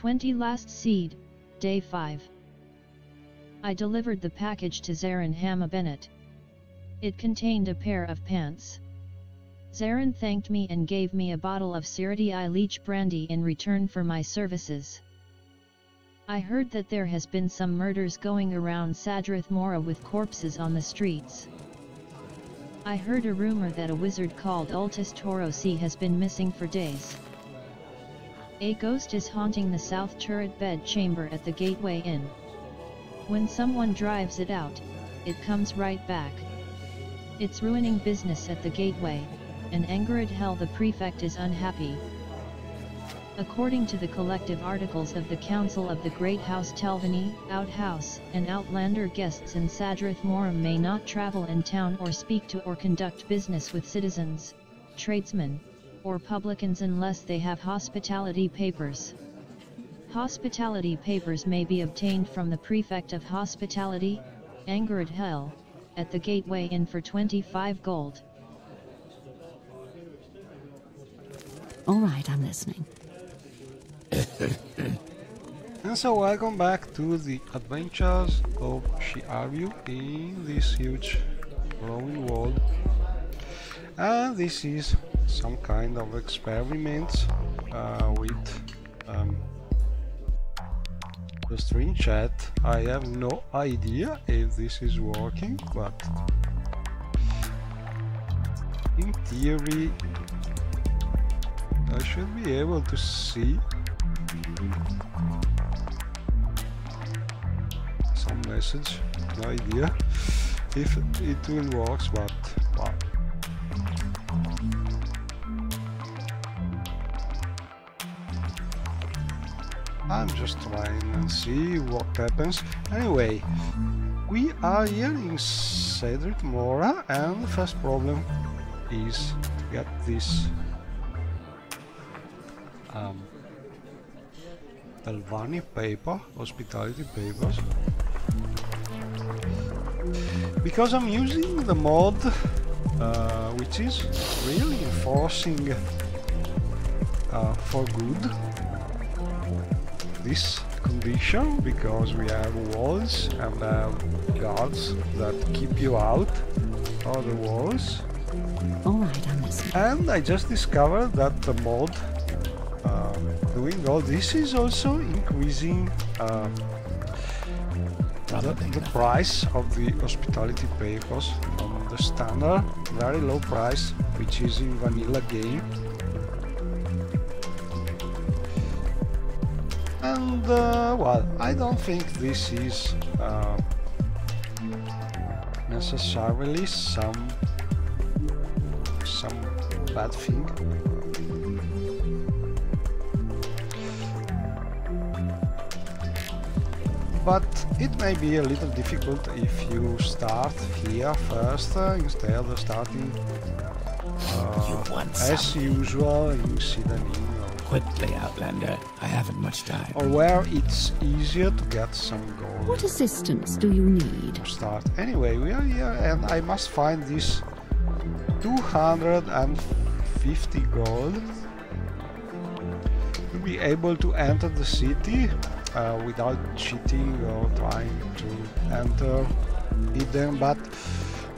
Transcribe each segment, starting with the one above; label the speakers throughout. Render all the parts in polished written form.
Speaker 1: 20 last seed, day 5. I delivered the package to Zarin Hama Bennett. It contained a pair of pants. Zarin thanked me and gave me a bottle of Siriti I Leech brandy in return for my services. I heard that there has been some murders going around Sadrith Mora with corpses on the streets. I heard a rumor that a wizard called Ultis Torosi has been missing for days. A ghost is haunting the south turret bed chamber at the Gateway Inn. When someone drives it out, it comes right back. It's ruining business at the gateway, and Angered Hell the prefect is unhappy. According to the collective articles of the Council of the Great House Telvanni, Outhouse, and Outlander guests in Sadrith Moram may not travel in town or speak to or conduct business with citizens, tradesmen, or publicans unless they have hospitality papers. Hospitality papers may be obtained from the Prefect of Hospitality, Angered Hell, at the Gateway Inn for 25 gold.
Speaker 2: Alright, I'm listening.
Speaker 3: And so welcome back to the adventures of Shiaryu in this huge Morrowind World. And this is some kind of experiment with the stream chat. I have no idea if this is working, but in theory I should be able to see some message. No idea if it will work, but wow. I'm just trying and see what happens. Anyway, we are here in Sadrith Mora, and the first problem is to get this Telvanni paper, hospitality papers, because I'm using the mod which is really enforcing for good this condition, because we have walls and guards that keep you out of the walls.
Speaker 2: Alright, I'm listening.
Speaker 3: And I just discovered that the mod doing all this is also increasing the price of the hospitality papers from the standard very low price, which is in vanilla game. And well, I don't think this is necessarily some bad thing. But it may be a little difficult if you start here first instead of starting as usual in Sidani.
Speaker 4: Quickly, Outlander. I haven't much time.
Speaker 3: Or where it's easier to get some gold.
Speaker 2: What assistance do you need?
Speaker 3: To start. Anyway, we are here and I must find this 250 gold to be able to enter the city without cheating or trying to enter hidden, but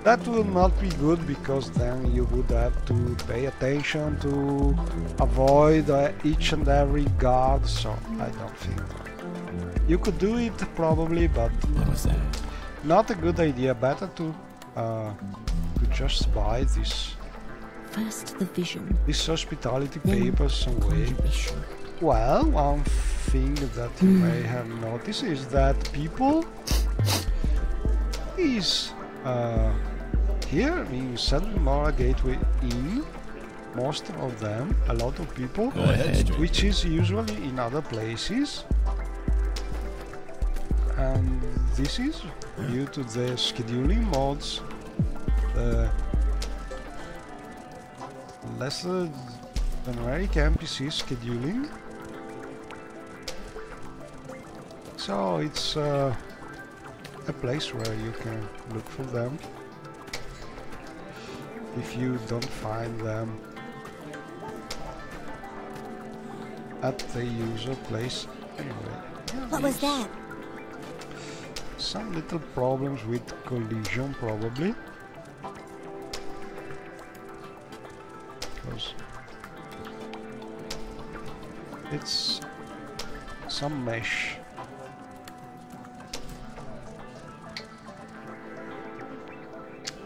Speaker 3: that will not be good, because then you would have to pay attention to avoid each and every guard, so I don't think. You could do it probably, but
Speaker 4: What was that?
Speaker 3: not a good idea. Better to just buy this.
Speaker 2: First the vision.
Speaker 3: This hospitality papers some way.
Speaker 2: Conjuration.
Speaker 3: Well, one thing that you may have noticed is that people is here in Sadrith Mora Gateway Inn, most of them, a lot of people,
Speaker 4: Go ahead.
Speaker 3: which is usually in other places, and this is due to the scheduling mods, lesser generic NPC scheduling. So it's a place where you can look for them if you don't find them at the user place. Anyway, yeah,
Speaker 5: What was that?
Speaker 3: some little problems with collision probably. Because it's some mesh.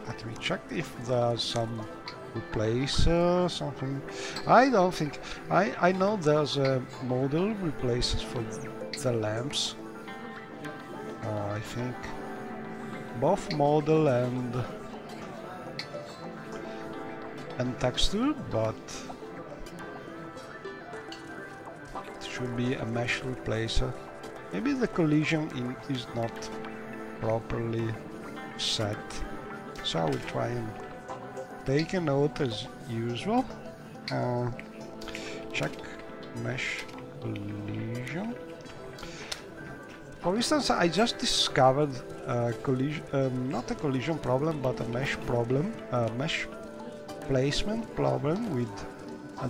Speaker 3: Let me check if there's some replacer, something. I don't think. I know there's a model replaces for the lamps. I think both model and texture, but it should be a mesh replacer. Maybe the collision is not properly set, so I will try and take a note as usual. Check mesh collision. For instance, I just discovered a collision, not a collision problem, but a mesh problem, mesh placement problem with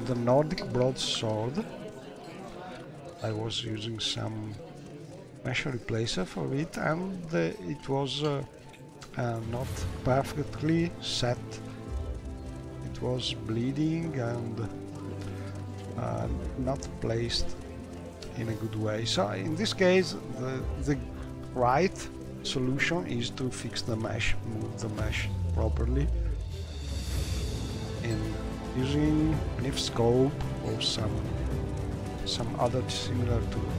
Speaker 3: the Nordic broadsword. I was using some mesh replacer for it, and it was not perfectly set. It was bleeding and not placed in a good way. So in this case, the right solution is to fix the mesh, move the mesh properly, in using NIF scope or some other similar tool.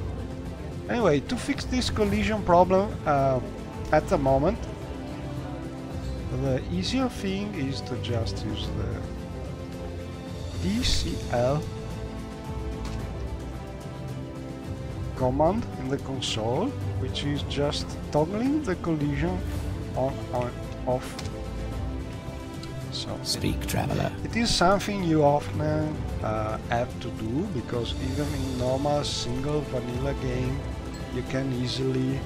Speaker 3: Anyway, to fix this collision problem at the moment, the easier thing is to just use the DCL command in the console, which is just toggling the collision on off. So
Speaker 4: Speak, traveler.
Speaker 3: it is something you often have to do, because even in normal single vanilla game you can easily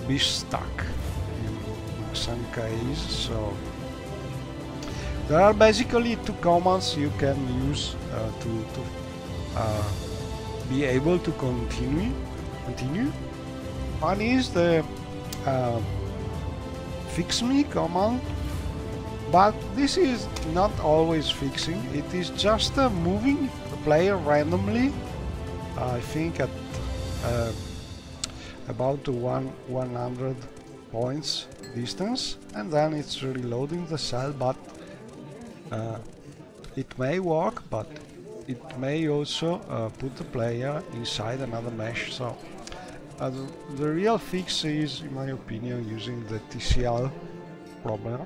Speaker 3: be stuck in some case. So there are basically two commands you can use to be able to continue. One is the fix me command, but this is not always fixing. It is just moving the player randomly, I think at about 100 points distance, and then it's reloading the cell. But it may work, but it may also put the player inside another mesh. So the real fix is, in my opinion, using the TCL problem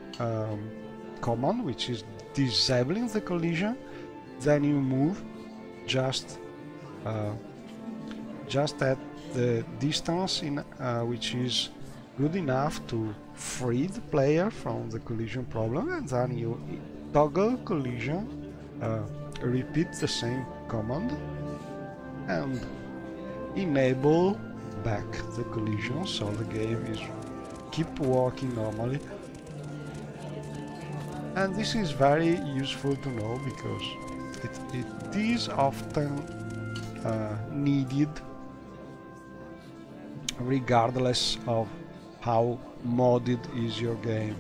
Speaker 3: command, which is disabling the collision. Then you move just at the distance in which is good enough to free the player from the collision problem, and then you toggle collision, repeat the same command, and enable back the collision, so the game is keep working normally. And this is very useful to know, because it is often needed regardless of how modded is your game.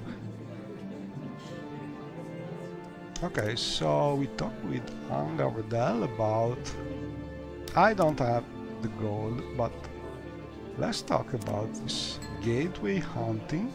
Speaker 3: Okay, so we talked with Anga Redel about... I don't have the gold, but let's talk about this gateway hunting.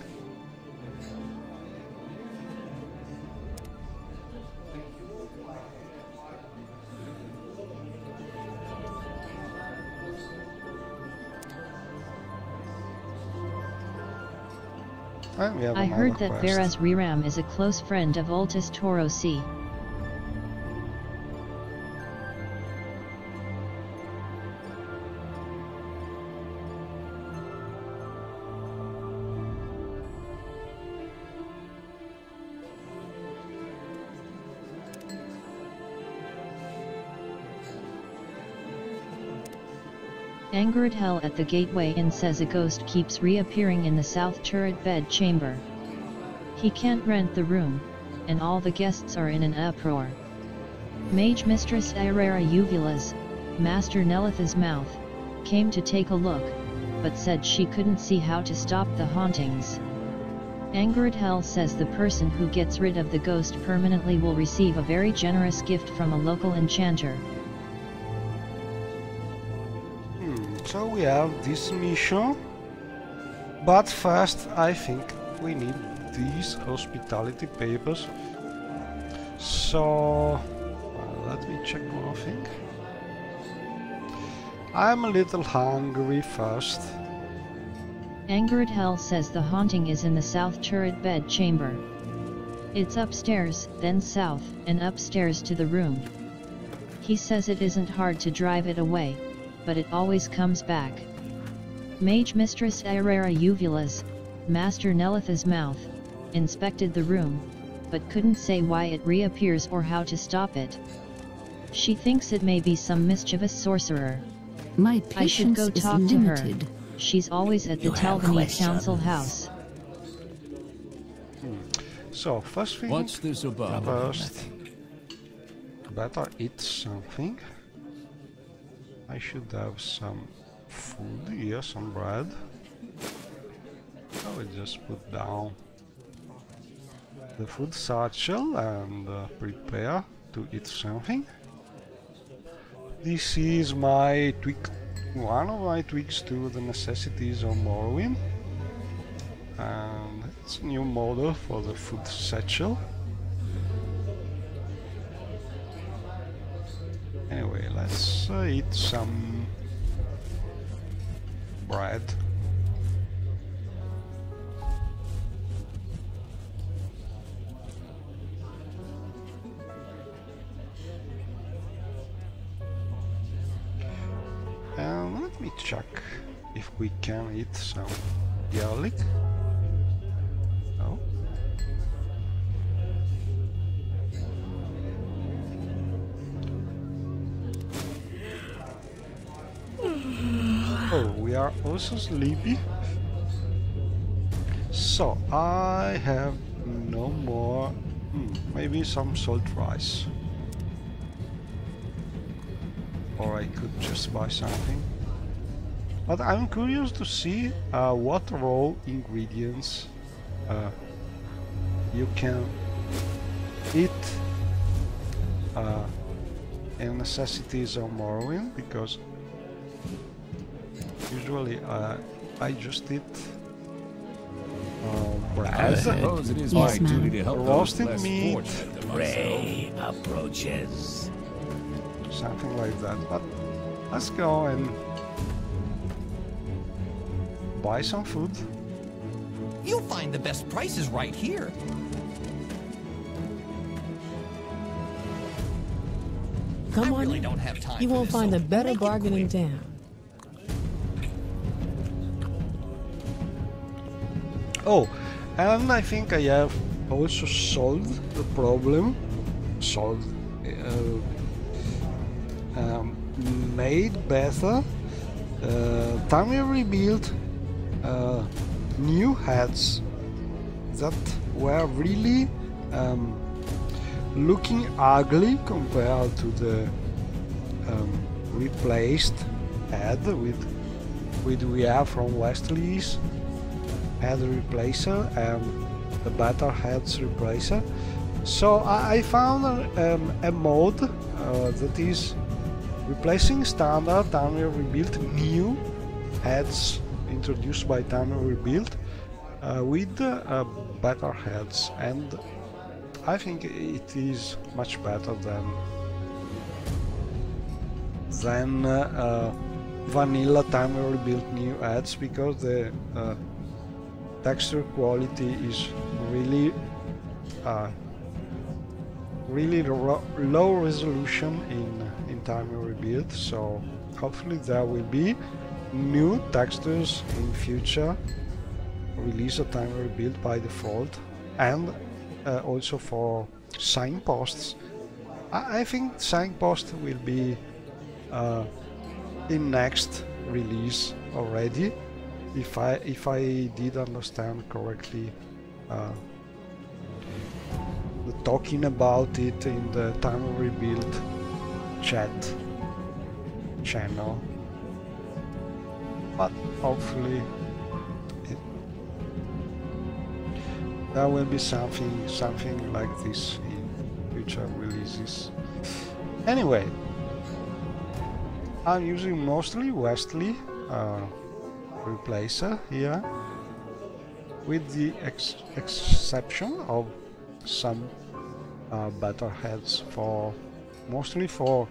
Speaker 1: I heard that Vera's Riram is a close friend of Ultis Toro C. Angered Hell at the Gateway Inn says a ghost keeps reappearing in the south turret bed chamber. He can't rent the room, and all the guests are in an uproar. Mage Mistress Aurora Uvula's, Master Nelitha's mouth, came to take a look, but said she couldn't see how to stop the hauntings. Angered Hell says the person who gets rid of the ghost permanently will receive a very generous gift from a local enchanter.
Speaker 3: So we have this mission, but first I think we need these hospitality papers. So let me check one thing. I'm a little hungry first.
Speaker 1: Angered Hell says the haunting is in the south turret bed chamber. It's upstairs, then south, and upstairs to the room. He says it isn't hard to drive it away, but it always comes back. Mage Mistress Aurora Uvula's, Master Nelitha's mouth, inspected the room, but couldn't say why it reappears or how to stop it. She thinks it may be some mischievous sorcerer.
Speaker 2: My
Speaker 1: I should
Speaker 2: patience
Speaker 1: go
Speaker 2: is
Speaker 1: talk
Speaker 2: limited.
Speaker 1: to her. She's always at the Telvany Council House.
Speaker 3: So first thing
Speaker 4: What's this about?
Speaker 3: first, better eat something. I should have some food here, some bread. I will just put down the food satchel and prepare to eat something. This is my tweak, one of my tweaks to the necessities of Morrowind, and it's a new model for the food satchel. Anyway, let's eat some bread. And let me check if we can eat some garlic. Oh. Oh, we are also sleepy. So I have no more. Maybe some salt rice. Or I could just buy something. But I'm curious to see what raw ingredients you can eat in necessities of Morrowind, because usually I just eat bread,
Speaker 4: Suppose it is
Speaker 2: Yes,
Speaker 4: my
Speaker 2: ma'am.
Speaker 4: duty to help those
Speaker 3: roasted
Speaker 4: less
Speaker 3: meat,
Speaker 4: fortunate than
Speaker 5: Prey approaches.
Speaker 3: something like that. But let's go and buy some food.
Speaker 5: You'll find the best prices right here.
Speaker 6: Come
Speaker 5: I
Speaker 6: on
Speaker 5: really
Speaker 6: in.
Speaker 5: don't have time
Speaker 6: You
Speaker 5: for
Speaker 6: won't
Speaker 5: this,
Speaker 6: find
Speaker 5: so
Speaker 6: a better
Speaker 5: make it
Speaker 6: bargain in
Speaker 5: quick.
Speaker 6: town.
Speaker 3: Oh, and I think I have also solved the problem. Solved. Made better. Time we rebuilt new heads that were really looking ugly compared to the replaced head with we have from Wesley's head replacer and the better heads replacer. So I found a mode that is replacing standard Time Rebuilt new heads introduced by Time Rebuilt with better heads, and I think it is much better than vanilla Time Rebuilt new heads, because the texture quality is really low resolution in Time Rebuilt. So hopefully there will be new textures in future release of Time Rebuilt by default, and also for signposts. I think signpost will be in next release already, if I did understand correctly the talking about it in the Time Rebuild chat channel, but hopefully there will be something like this in future releases. Anyway, I'm using mostly Wesley replacer here, with the exception of some battle heads, mostly for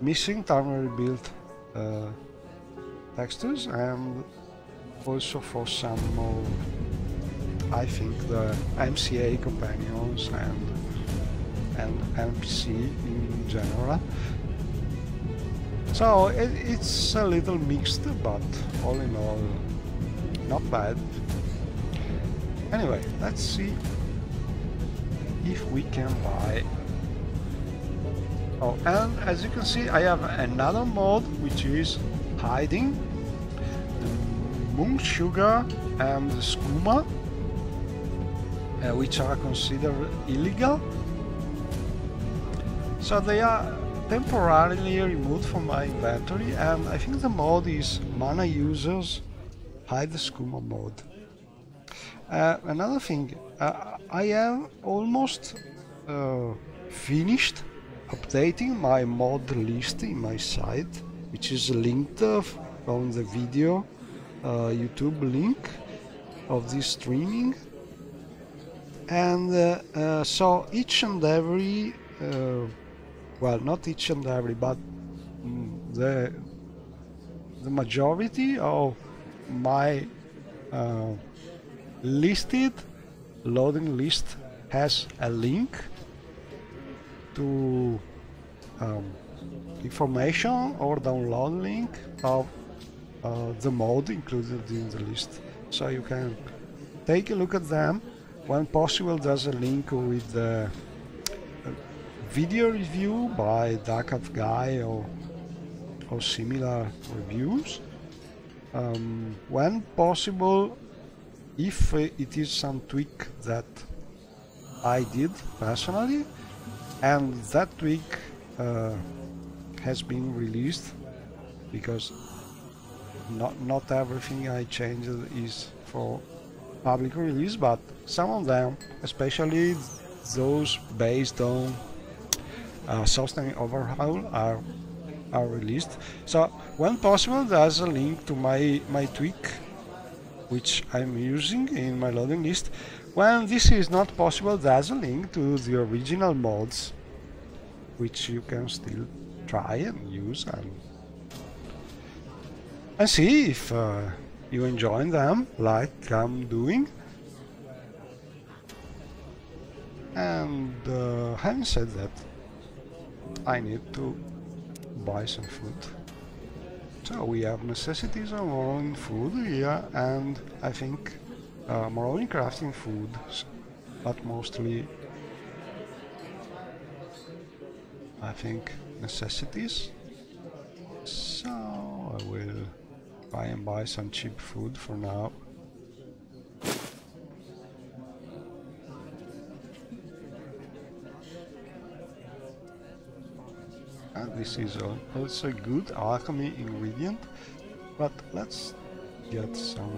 Speaker 3: missing Time Rebuild textures, and also for some of, I think, the MCA companions and NPC in general. So it's a little mixed, but all in all, not bad. Anyway, let's see if we can buy. Oh, and as you can see, I have another mode which is hiding the moon sugar and the skooma, which are considered illegal. So they are temporarily removed from my inventory, and I think the mode is mana users hide the skooma mode. Another thing, I have almost finished updating my mod list in my site, which is linked on the video YouTube link of this streaming, and so each and every well, not each and every, but the majority of my listed loading list has a link to information or download link of the mod included in the list, so you can take a look at them. When possible, there's a link with the video review by Dark Guy or similar reviews. When possible, if it is some tweak that I did personally, and that tweak has been released, because not everything I changed is for public release, but some of them, especially those based on System overhaul, are released. So when possible, there's a link to my tweak which I'm using in my loading list. When this is not possible, there's a link to the original mods which you can still try and use and see if you enjoy them like I'm doing. And having said that, I need to buy some food. So we have necessities of Morrowind food here, and I think Morrowind crafting food, but mostly I think necessities. So I will try and buy some cheap food for now. And this is also a good alchemy ingredient, but let's get some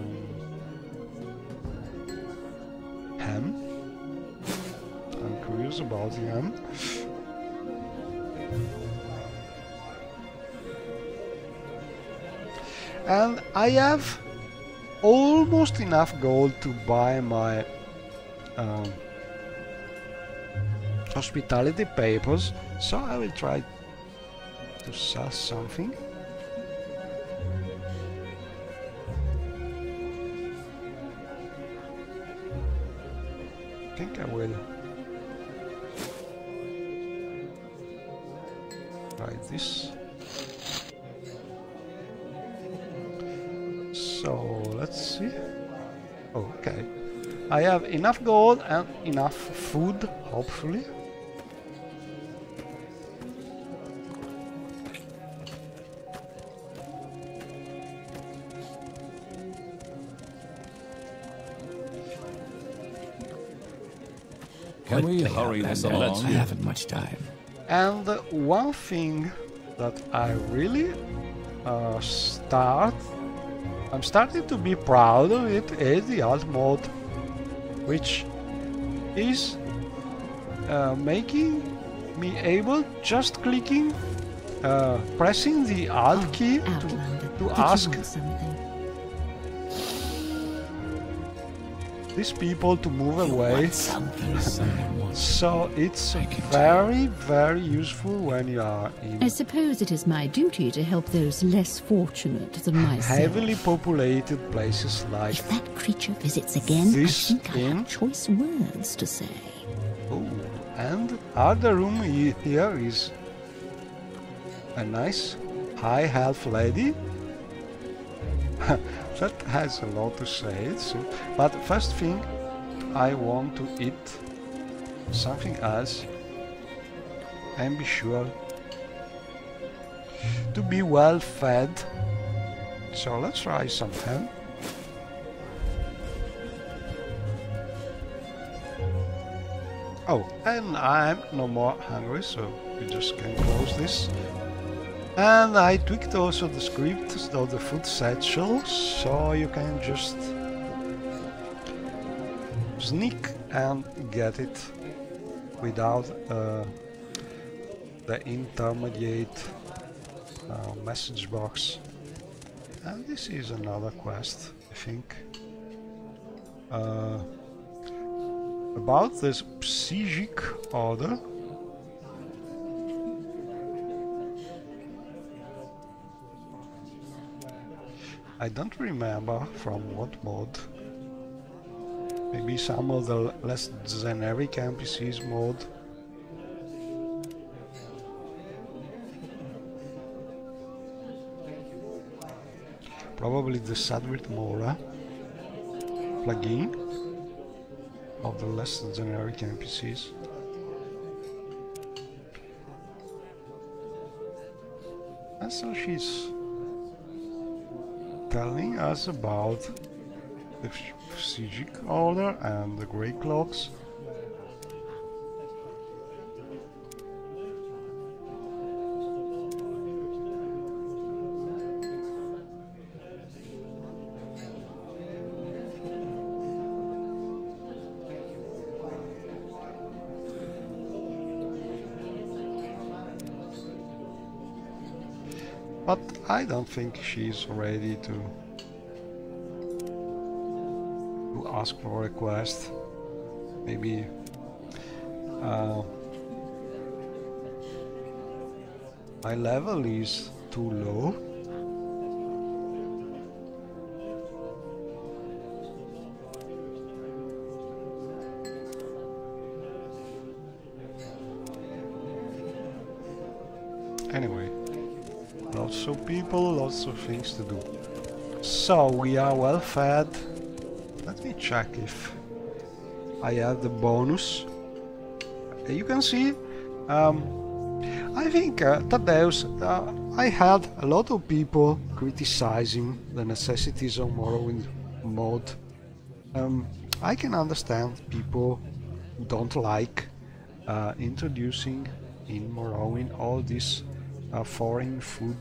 Speaker 3: ham. I'm curious about the ham. And I have almost enough gold to buy my hospitality papers, so I will try to sell something. I think I will try this. So let's see. Okay, I have enough gold and enough food, hopefully.
Speaker 6: Can we
Speaker 4: Play
Speaker 6: hurry this
Speaker 4: Outlander.
Speaker 6: along?
Speaker 4: I haven't much time.
Speaker 3: And one thing that I really I'm starting to be proud of it is the alt mode, which is making me able just clicking, pressing the alt key
Speaker 2: Outlander,
Speaker 3: to
Speaker 2: did
Speaker 3: ask
Speaker 2: you want something?
Speaker 3: these people to move
Speaker 4: You
Speaker 3: away.
Speaker 4: want something someone wants.
Speaker 3: So it's
Speaker 4: I can
Speaker 3: very, very useful when you are
Speaker 2: I
Speaker 3: in
Speaker 2: suppose it is my duty to help those less fortunate than myself.
Speaker 3: heavily populated places like
Speaker 2: If that creature visits again,
Speaker 3: This
Speaker 2: I think I
Speaker 3: in-
Speaker 2: have choice words to say.
Speaker 3: oh, and other room here is a nice high health lady. That has a lot to say, but first thing I want to eat something else and be sure to be well fed. So let's try some ham. Oh, and I'm no more hungry, so we just can close this. And I tweaked also the script of the food satchel, so you can just sneak and get it without the intermediate message box. And this is another quest, I think. About this psychic order. I don't remember from what mod. Maybe some of the less generic NPCs mod. Probably the Sadwit Mora plugin of the less generic NPCs. And so she's telling us about the Psychic Order and the Grey Cloaks. But I don't think she's ready to ask for a request. Maybe my level is too low. Anyway, lots of people, lots of things to do. So we are well fed. Let me check if I have the bonus. You can see, I think Tadeusz, I had a lot of people criticizing the necessities of Morrowind mode. I can understand people who don't like introducing in Morrowind all this foreign food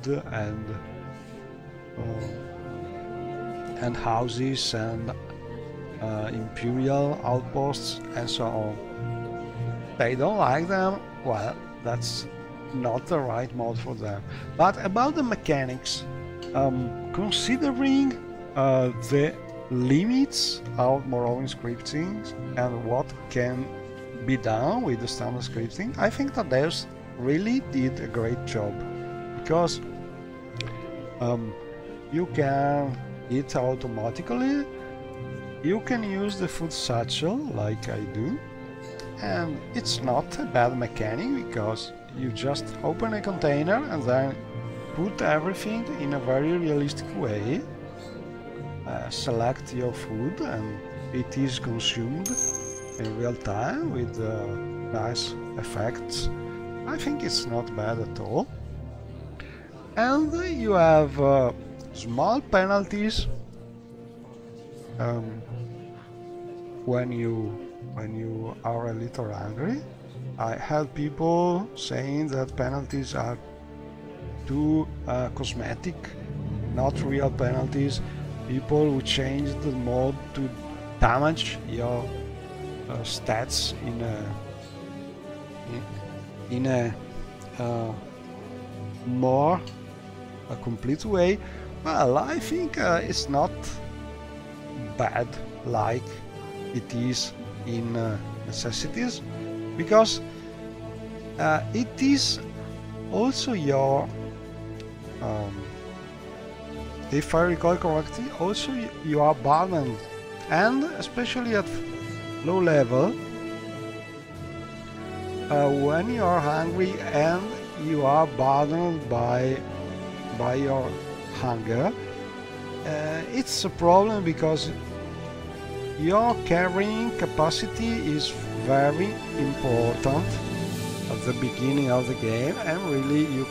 Speaker 3: and houses and imperial outposts and so on. They don't like them. Well, that's not the right mode for them. But about the mechanics, considering the limits of Morrowind scripting and what can be done with the standard scripting, I think that Tadeusz really did a great job, because you can eat automatically, you can use the food satchel like I do, and it's not a bad mechanic because you just open a container and then put everything in a very realistic way, select your food, and it is consumed in real time with nice effects. I think it's not bad at all. And you have small penalties when you when you are a little angry. I had people saying that penalties are too cosmetic, not real penalties. People who changed the mode to damage your stats in a more complete way. Well, I think it's not bad like it is in necessities, because it is also your if I recall correctly, also you are burdened, and especially at low level, when you are hungry and you are burdened by your hunger, it's a problem, because your carrying capacity is very important at the beginning of the game, and really you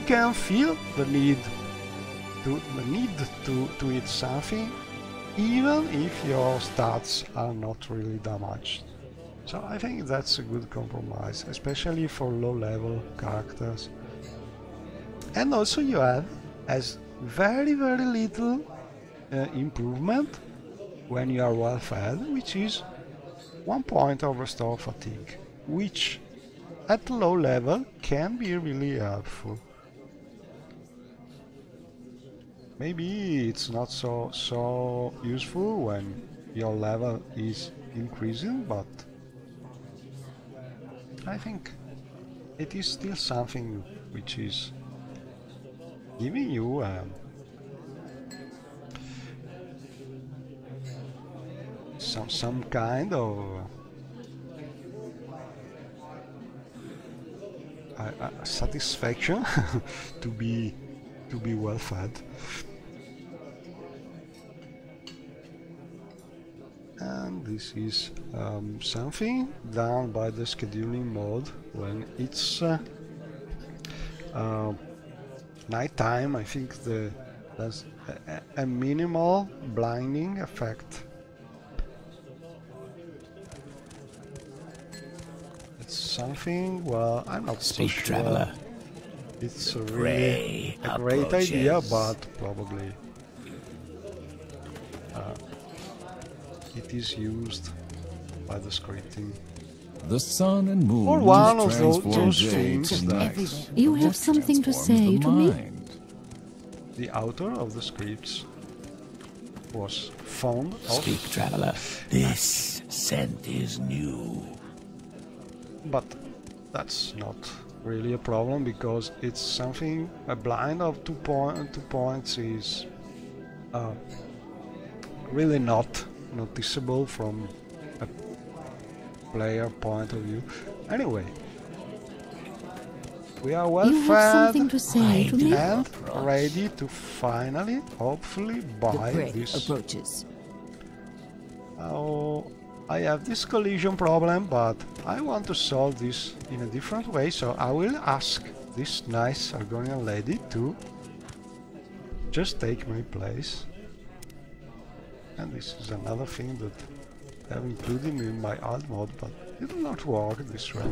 Speaker 3: can feel the need to eat something, even if your stats are not really damaged. So I think that's a good compromise, especially for low-level characters. And also you have as very little improvement when you are well fed, which is 1 point of restore fatigue, which at low level can be really helpful. Maybe it's not so useful when your level is increasing, but I think it is still something which is giving you some kind of satisfaction to be well fed. And this is something done by the scheduling mode when it's nighttime. I think there's a minimal blinding effect. It's something, well, I'm not so sure.
Speaker 4: Traveler.
Speaker 3: It's really a great idea, but probably it is used by the scripting.
Speaker 4: The sun and moon
Speaker 3: Or one of those
Speaker 4: transform
Speaker 3: things
Speaker 4: day to
Speaker 3: that
Speaker 4: night.
Speaker 2: You have
Speaker 4: What
Speaker 2: something to
Speaker 4: transforms
Speaker 2: say
Speaker 4: the
Speaker 2: to me?
Speaker 4: mind?
Speaker 3: the author of the scripts was fond of.
Speaker 6: Speak, traveler. This scent is new.
Speaker 3: But that's not really a problem, because it's something, a blind of 2 points is really not noticeable from a player point of view. Anyway, we are well
Speaker 2: You have
Speaker 3: fed
Speaker 2: something to say to me?
Speaker 3: and ready to finally, hopefully, buy this.
Speaker 2: Approaches.
Speaker 3: Oh, I have this collision problem, but I want to solve this in a different way, so I will ask this nice Argonian lady to just take my place. And this is another thing that I have included in my alt mode, but it will not work this way.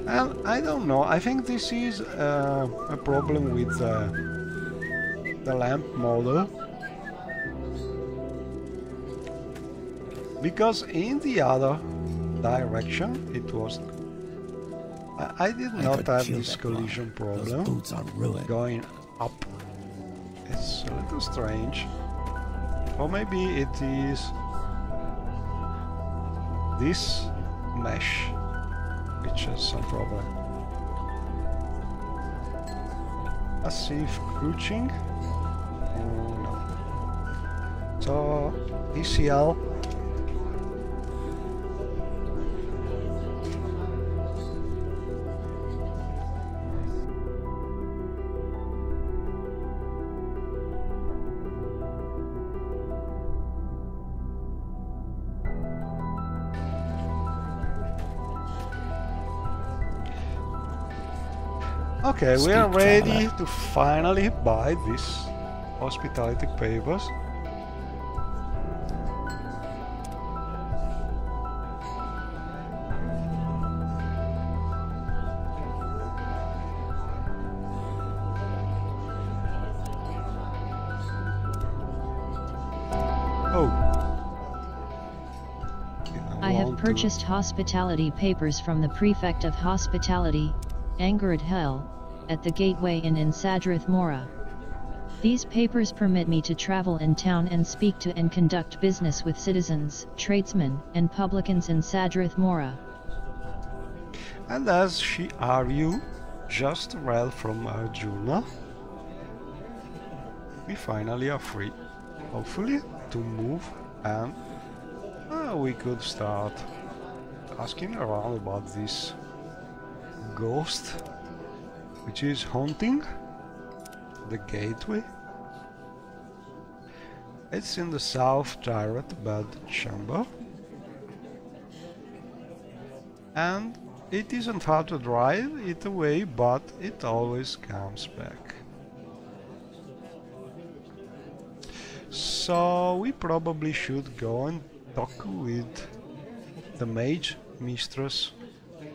Speaker 3: And I don't know, I think this is a problem with the lamp model. Because in the other direction it was... I did not have this collision problem
Speaker 6: Boots are ruined.
Speaker 3: going up. It's a little strange. Or maybe it is this mesh which has some problem. Passive crouching? No. So ECL. Okay, we are ready to finally buy this hospitality papers.
Speaker 1: purchased hospitality papers from the prefect of hospitality, Angered Hell, at the Gateway Inn in Sadrith Mora. These papers permit me to travel in town and speak to and conduct business with citizens, tradesmen, and publicans in Sadrith Mora.
Speaker 3: And as she argued just read from our journal, we finally are free, hopefully, to move, and we could start asking around about this ghost which is haunting the gateway. It's in the south turret bed chamber, and it isn't hard to drive it away, but it always comes back. So we probably should go and talk with the mage mistress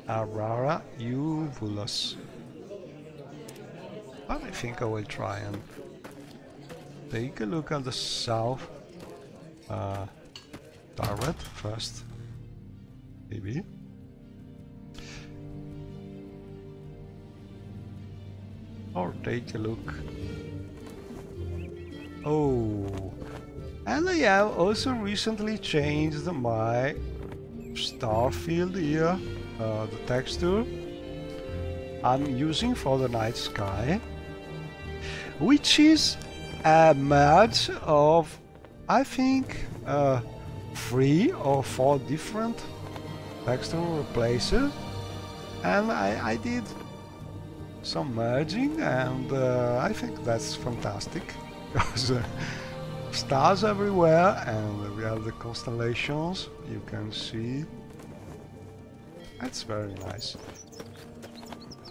Speaker 3: Arara Uvulus. But I think I will try and take a look at the south turret first, maybe. Or take a look. Oh, and I have also recently changed my star field here, the texture I'm using for the night sky, which is a merge of, I think, 3 or 4 different texture places, and I did some merging, and I think that's fantastic, because stars everywhere, and we have the constellations you can see. That's very nice.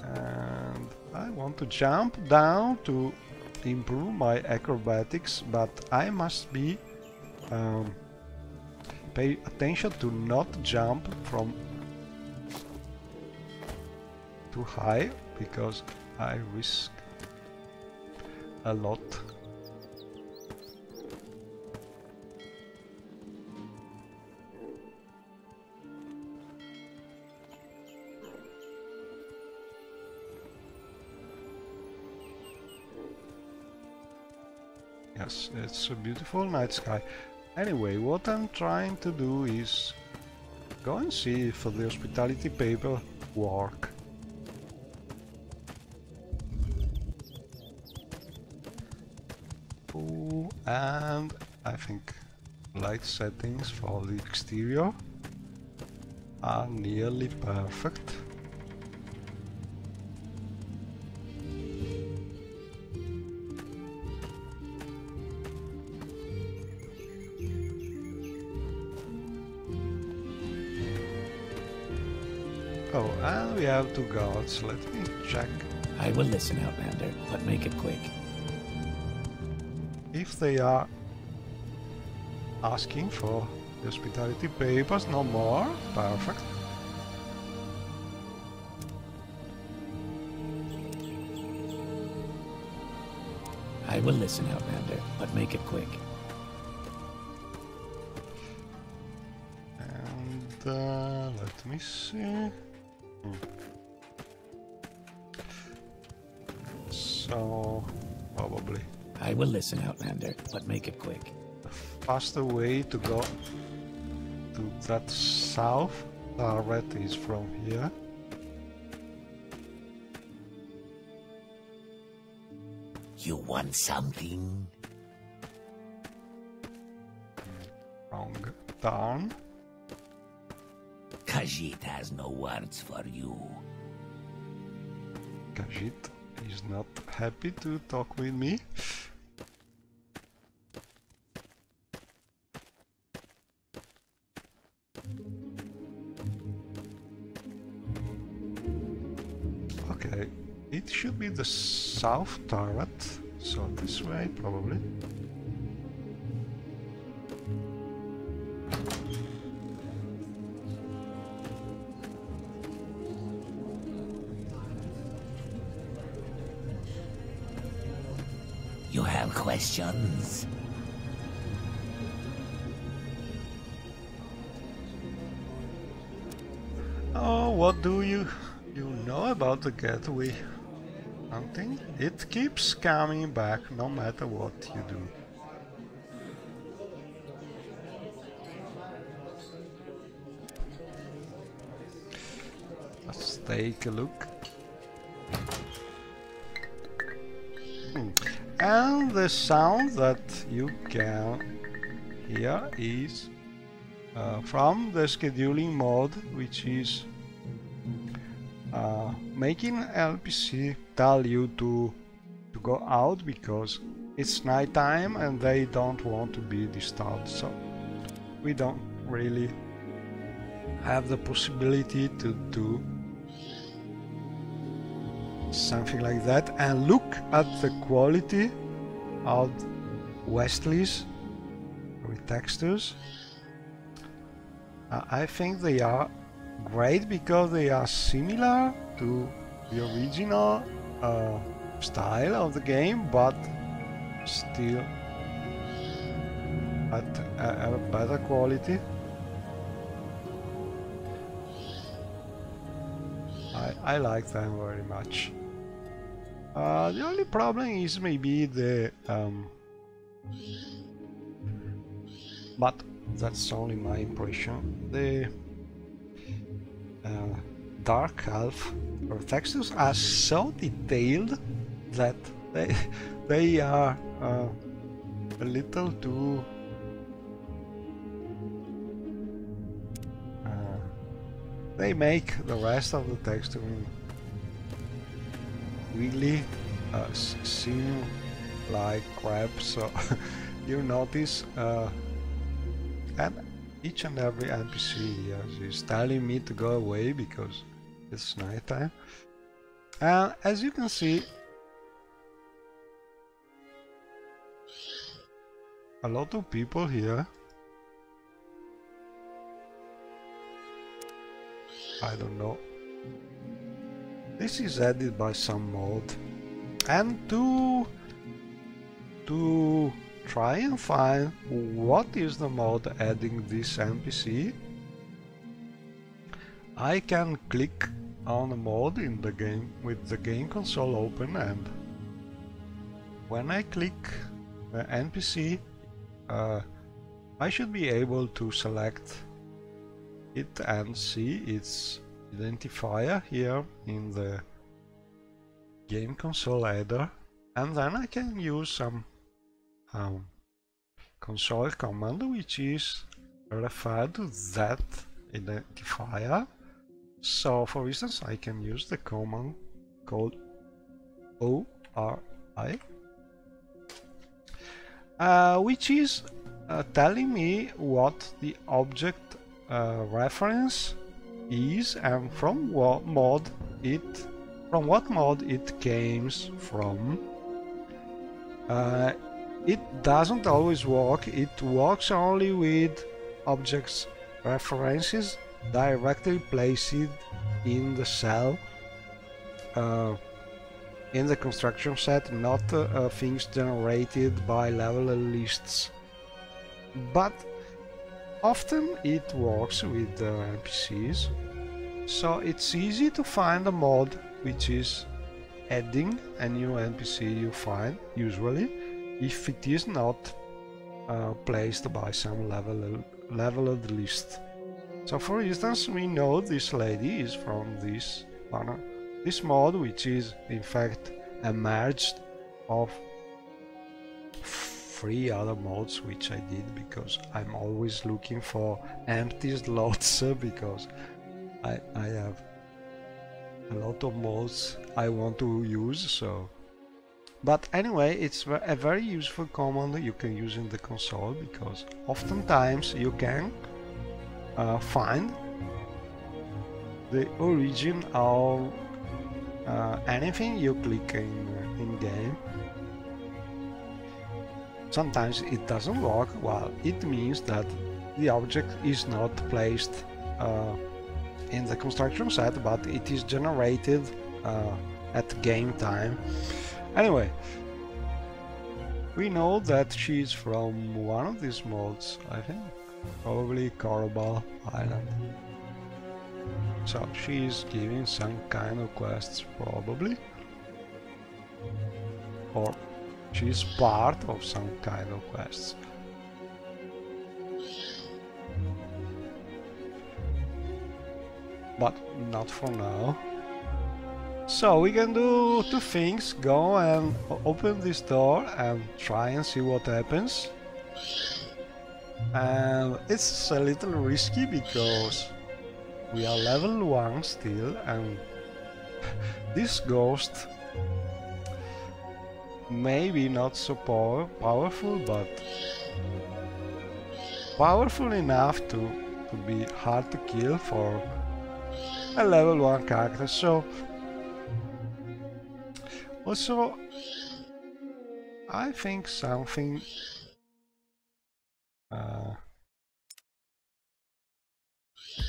Speaker 3: And I want to jump down to improve my acrobatics, but I must be pay attention to not jump from too high, because I risk a lot. Yes, it's a beautiful night sky. Anyway, what I'm trying to do is go and see if the hospitality paper work. Oh, and I think light settings for the exterior are nearly perfect. Oh, and we have 2 guards. Let me check.
Speaker 6: I will listen, Outlander, but make it quick.
Speaker 3: If they are asking for hospitality papers, no more. Perfect.
Speaker 6: I will listen, Outlander, but make it quick.
Speaker 3: And let me see. So, probably
Speaker 6: I will listen, Outlander, but make it quick.
Speaker 3: the faster way to go to that south turret is from here.
Speaker 6: You want something?
Speaker 3: Wrong turn.
Speaker 6: Khajiit has no words for you.
Speaker 3: Khajiit is not happy to talk with me. Okay, it should be the south turret, so this way probably.
Speaker 6: You have questions?
Speaker 3: what do you know about the gateway hunting? It keeps coming back no matter what you do. Let's take a look. And the sound that you can hear is from the scheduling mode, which is making NPC tell you to go out because it's nighttime and they don't want to be disturbed. So we don't really have the possibility to do something like that. And look at the quality of Wesley's textures. I think they are great because they are similar to the original style of the game, but still at a better quality. I like them very much. The only problem is maybe the but that's only my impression. The dark elf textures are so detailed that they are a little too they make the rest of the texturing really seem like crap. So you notice and each and every NPC here is telling me to go away because it's nighttime. And as you can see, a lot of people here. I don't know. This is added by some mod, and to try and find what is the mod adding this NPC, I can click on a mod in the game with the game console open, and when I click the NPC, I should be able to select it and see its identifier here in the game console header, and then I can use some console command which is referred to that identifier. So for instance, I can use the command called ORI, which is telling me what the object reference is and from what mod it came from. It doesn't always work. It works only with objects references directly placed in the cell in the construction set, not things generated by leveler lists. But often it works with NPCs, so it's easy to find a mod which is adding a new NPC you find, usually, if it is not placed by some leveled list. So for instance, we know this lady is from this mod, which is in fact a merge of 3 other mods which I did, because I'm always looking for empty slots because I have a lot of mods I want to use. So, but anyway, it's a very useful command you can use in the console, because oftentimes you can find the origin of anything you click in game. Sometimes it doesn't work. Well, it means that the object is not placed in the construction set, but it is generated at game time. Anyway, we know that she's from one of these mods, I think, probably Corobal Island. So she is giving some kind of quests probably, or she is part of some kind of quests. But not for now. So we can do two things: go and open this door and try and see what happens. And it's a little risky because we are level 1 still, and this ghost maybe not so powerful, but powerful enough to be hard to kill for a level 1 character. So also I think something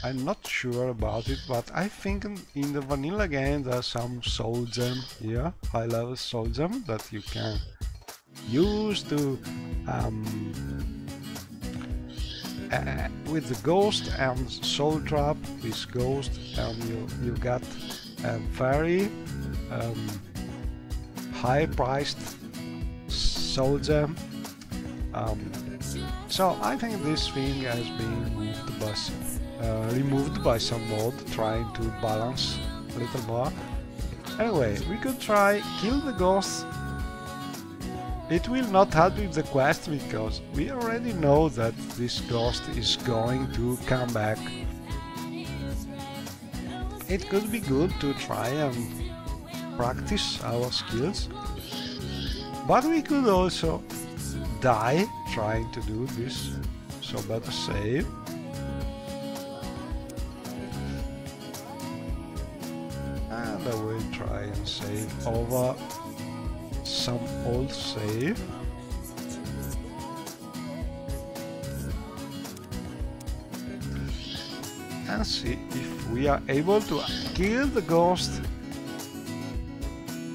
Speaker 3: I'm not sure about it, but I think in the vanilla game there's some soul gem here, high level soul gem that you can use to with the ghost and soul trap this ghost, and you get a very high priced soul gem. So I think this thing has been removed by some mod trying to balance a little more. Anyway, we could try kill the ghost. It will not help with the quest because we already know that this ghost is going to come back. It could be good to try and practice our skills, but we could also die trying to do this, so better save. And I will try and save over some old save. And see if we are able to kill the ghost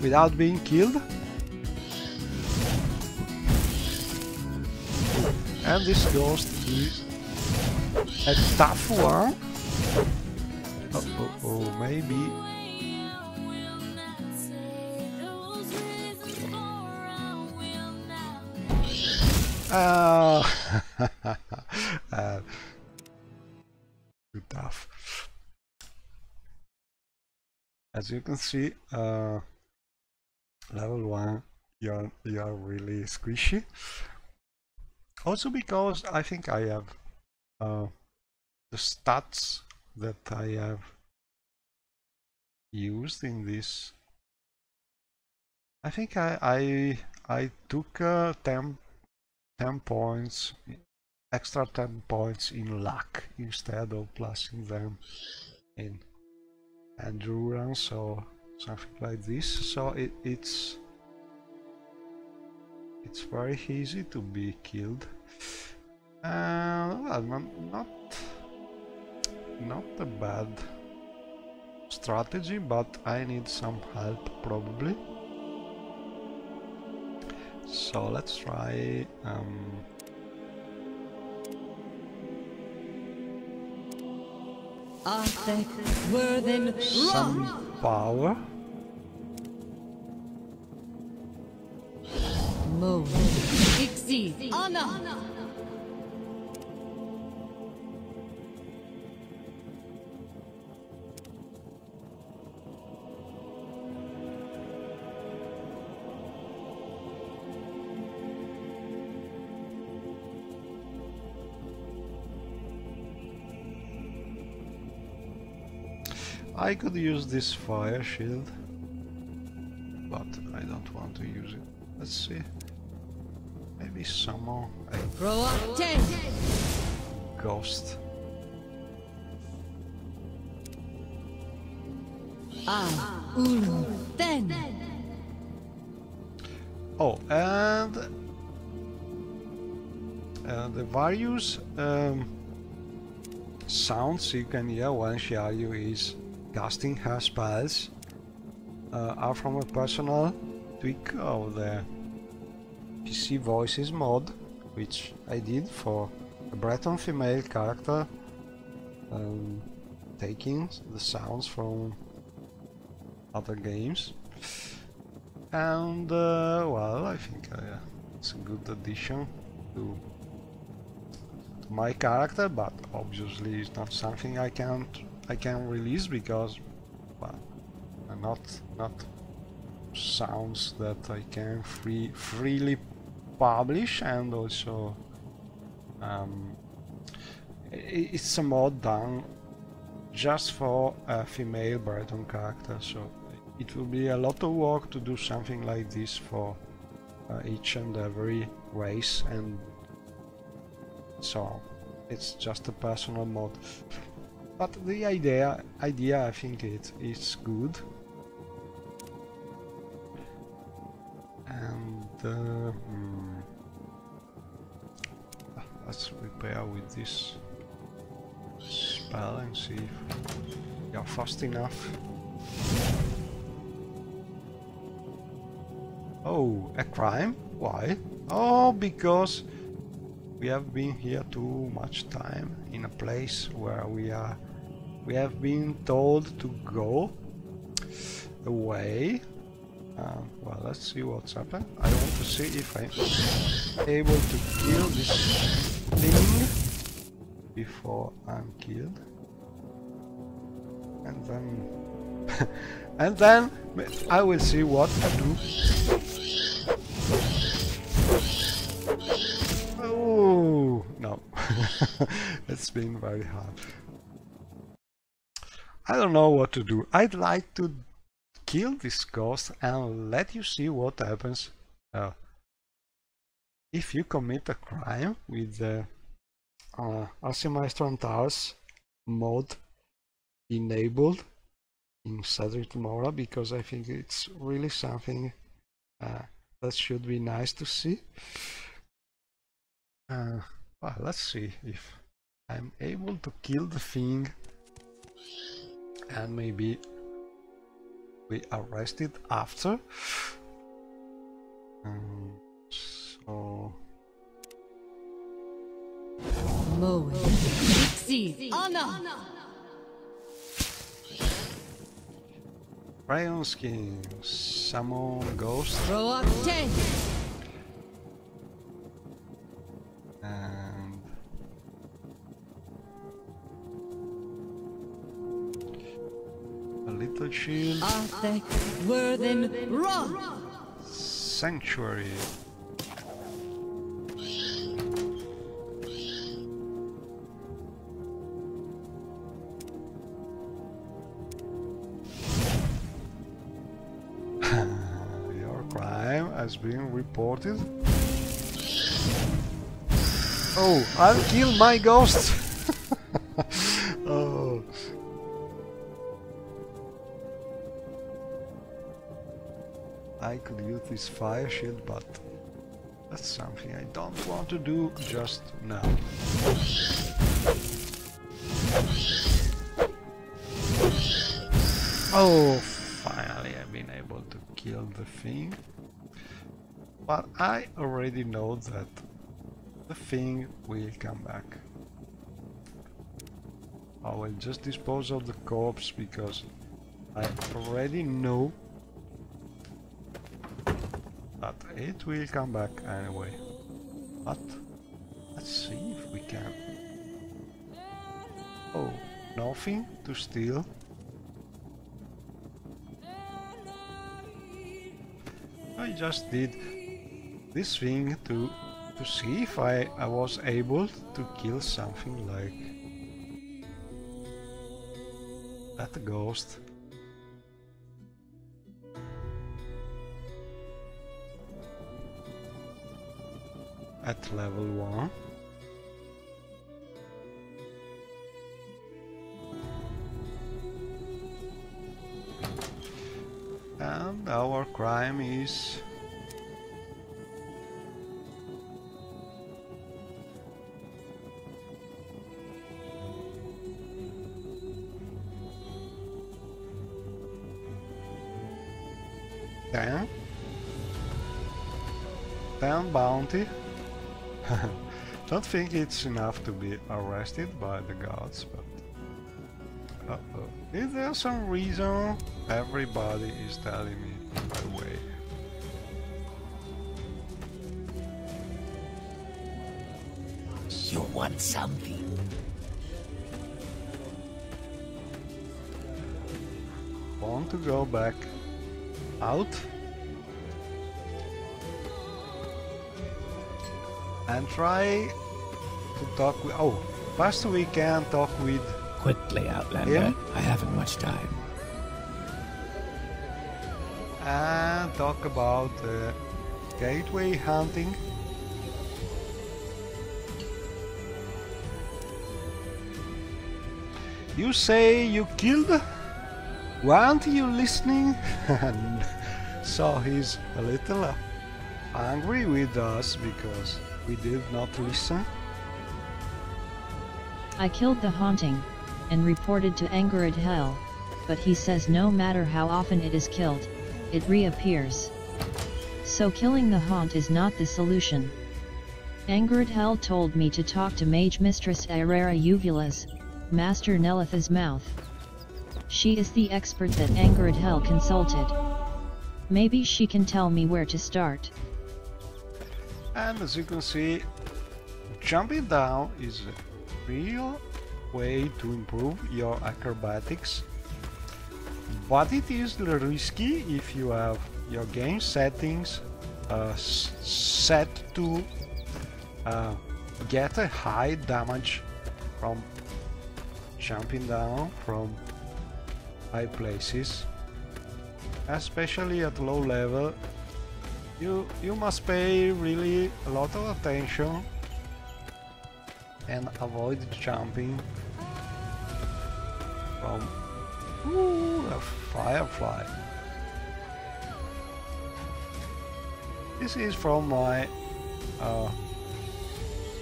Speaker 3: without being killed. And this ghost is a tough one. Oh, maybe. Too tough. As you can see, level 1, you're really squishy. Also because I think I have the stats that I have used in this. I think I took 10 points, extra 10 points in luck instead of plussing them in endurance or something like this. So it's very easy to be killed. Well, not a bad strategy, but I need some help probably. So let's try some power. I could use this fire shield, but I don't want to use it. Let's see. Maybe summon a ghost. Oh, and the various sounds you can hear when Shiaryu is casting her spells are from a personal tweak of the PC Voices mod, which I did for a Breton female character taking the sounds from other games, and well, I think it's a good addition to my character, but obviously it's not something I can release because, well, not sounds that I can freely publish, and also it's a mod done just for a female Breton character, so it will be a lot of work to do something like this for each and every race and so on. It's just a personal mod, but the idea I think it's good. And let's repair with this spell and see if we are fast enough. Oh, a crime? Why? Oh, because we have been here too much time in a place where we have been told to go away. Well, let's see what's happened. I want to see if I'm able to kill this thing before I'm killed, and then and then I will see what to do. Oh no, it's been very hard. I don't know what to do. I'd like to kill this ghost and let you see what happens if you commit a crime with the Arsimaestro Antares mod enabled in Cedric Mora, because I think it's really something that should be nice to see. Well, let's see if I'm able to kill the thing and maybe we arrest it after. So Rayon skin, summon ghost, and a little shield. Sanctuary. Your crime has been reported. Oh, I'll kill my ghost! Oh. I could use this fire shield, but that's something I don't want to do just now. Oh, finally I've been able to kill the thing. But I already know that the thing will come back. I will just dispose of the corpse because I already know that it will come back anyway. But let's see if we can. Oh, nothing to steal. I just did this thing to see if I was able to kill something like that ghost. At level 1. And our crime is ten bounty. Don't think it's enough to be arrested by the gods, but Uh-oh. Is there some reason? Everybody is telling me my way.
Speaker 6: You want something?
Speaker 3: Want to go back out and try to talk with... Oh, first we can talk with
Speaker 6: Quickly, Outlander.
Speaker 3: him
Speaker 6: I haven't much time.
Speaker 3: and talk about gateway hunting. You say you killed? Weren't you listening? So he's a little angry with us because we did not listen.
Speaker 1: I killed the haunting, and reported to Angered Hell, but he says no matter how often it is killed, it reappears. So killing the haunt is not the solution. Angered Hell told me to talk to Mage Mistress Irera Uvula's, Master Nelitha's mouth. She is the expert that Angered Hell consulted. Maybe she can tell me where to start.
Speaker 3: And as you can see, jumping down is a real way to improve your acrobatics, but it is risky if you have your game settings set to get a high damage from jumping down from high places, especially at low level. You must pay really a lot of attention and avoid jumping from a firefly. This is from my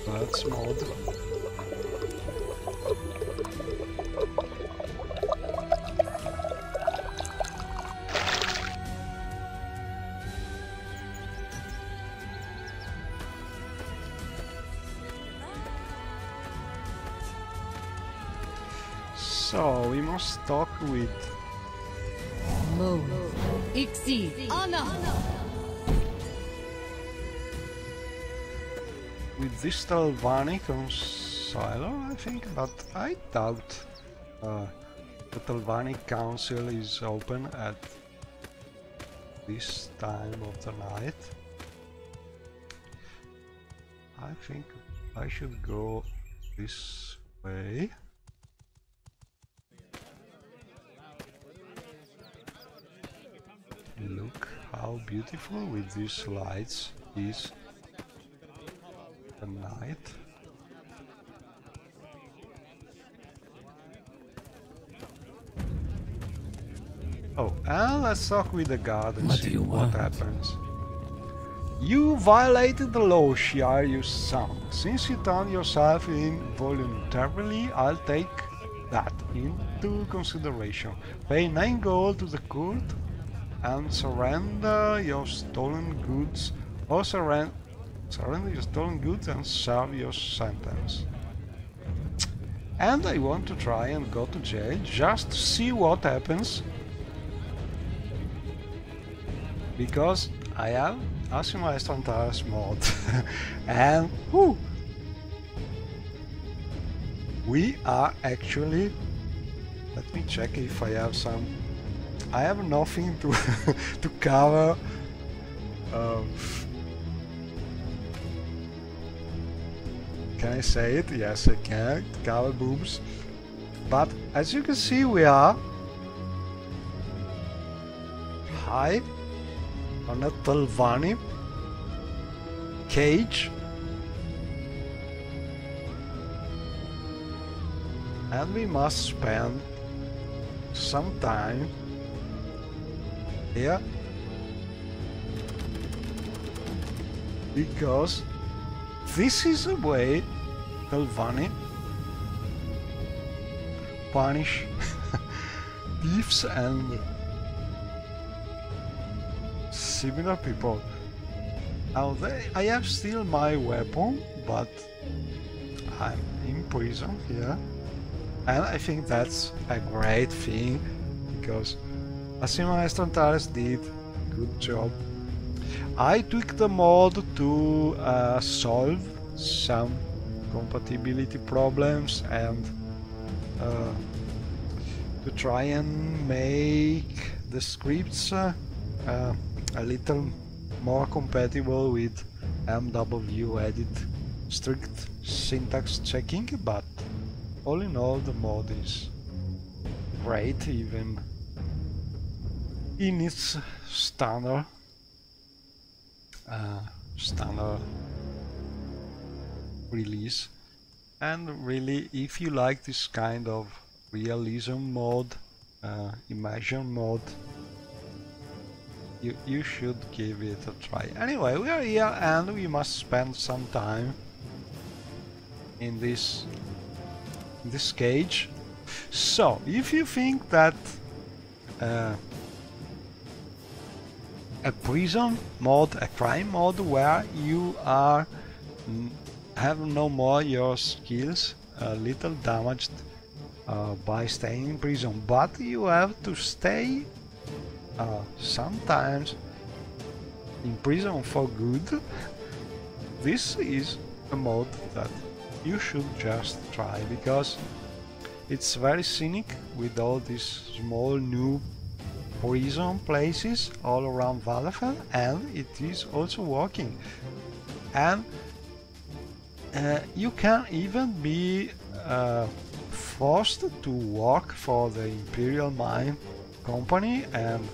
Speaker 3: birds mode. So we must talk with this Talvani Councilor, I think, but I doubt the Talvani Council is open at this time of the night. I think I should go this way. Look how beautiful with these lights is the night. Oh, and let's talk with the guard and see what happens. You violated the law, Shiar, you son. Since you turned yourself in voluntarily, I'll take that into consideration. Pay 9 gold to the court and surrender your stolen goods, or surrender your stolen goods and serve your sentence. And I want to try and go to jail just to see what happens, because I have Asimaestro Antares mod and we are actually, let me check if I have some. I have nothing to to cover. Can I say it? Yes, I can. Cover boobs. But as you can see, we are high on a Talvani cage, and we must spend some time here because this is the way Talvani punish thieves and similar people. Now I have still my weapon, but I'm in prison here. And I think that's a great thing, because Maestro Antares did a good job. I tweaked the mod to solve some compatibility problems and to try and make the scripts a little more compatible with MW edit strict syntax checking, but all in all the mod is great even in its standard release. And really, if you like this kind of realism mode, immersion mode, you should give it a try. Anyway, we are here and we must spend some time in this cage. So if you think that a prison mode, a crime mode where you are have no more your skills a little damaged by staying in prison, but you have to stay sometimes in prison for good, this is a mode that you should just try, because it's very scenic with all these small new prison places all around Valhalla, and it is also working. And you can even be forced to work for the Imperial Mine Company and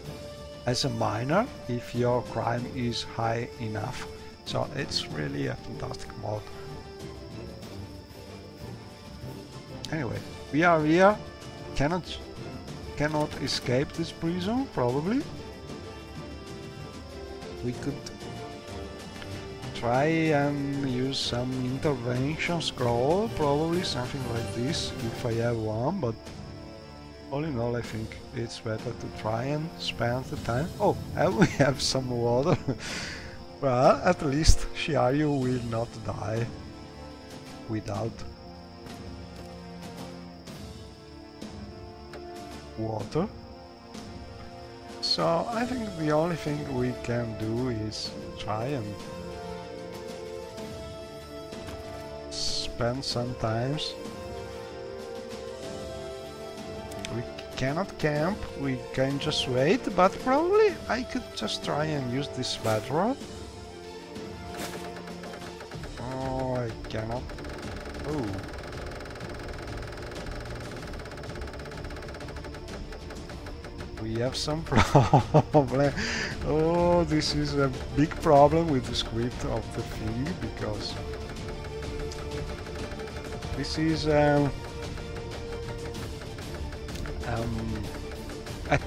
Speaker 3: as a miner if your crime is high enough. So it's really a fantastic mod. Anyway, we are here, cannot escape this prison probably. We could try and use some intervention scroll, probably something like this if I have one, but all in all I think it's better to try and spend the time. Oh, and we have some water. Well, at least Shiaryu will not die without water. So I think the only thing we can do is try and spend some times. We cannot camp, we can just wait, but probably I could just try and use this bedrock. Oh, I cannot. Oh. We have some problem. Oh, this is a big problem with the script of the thing, because this is a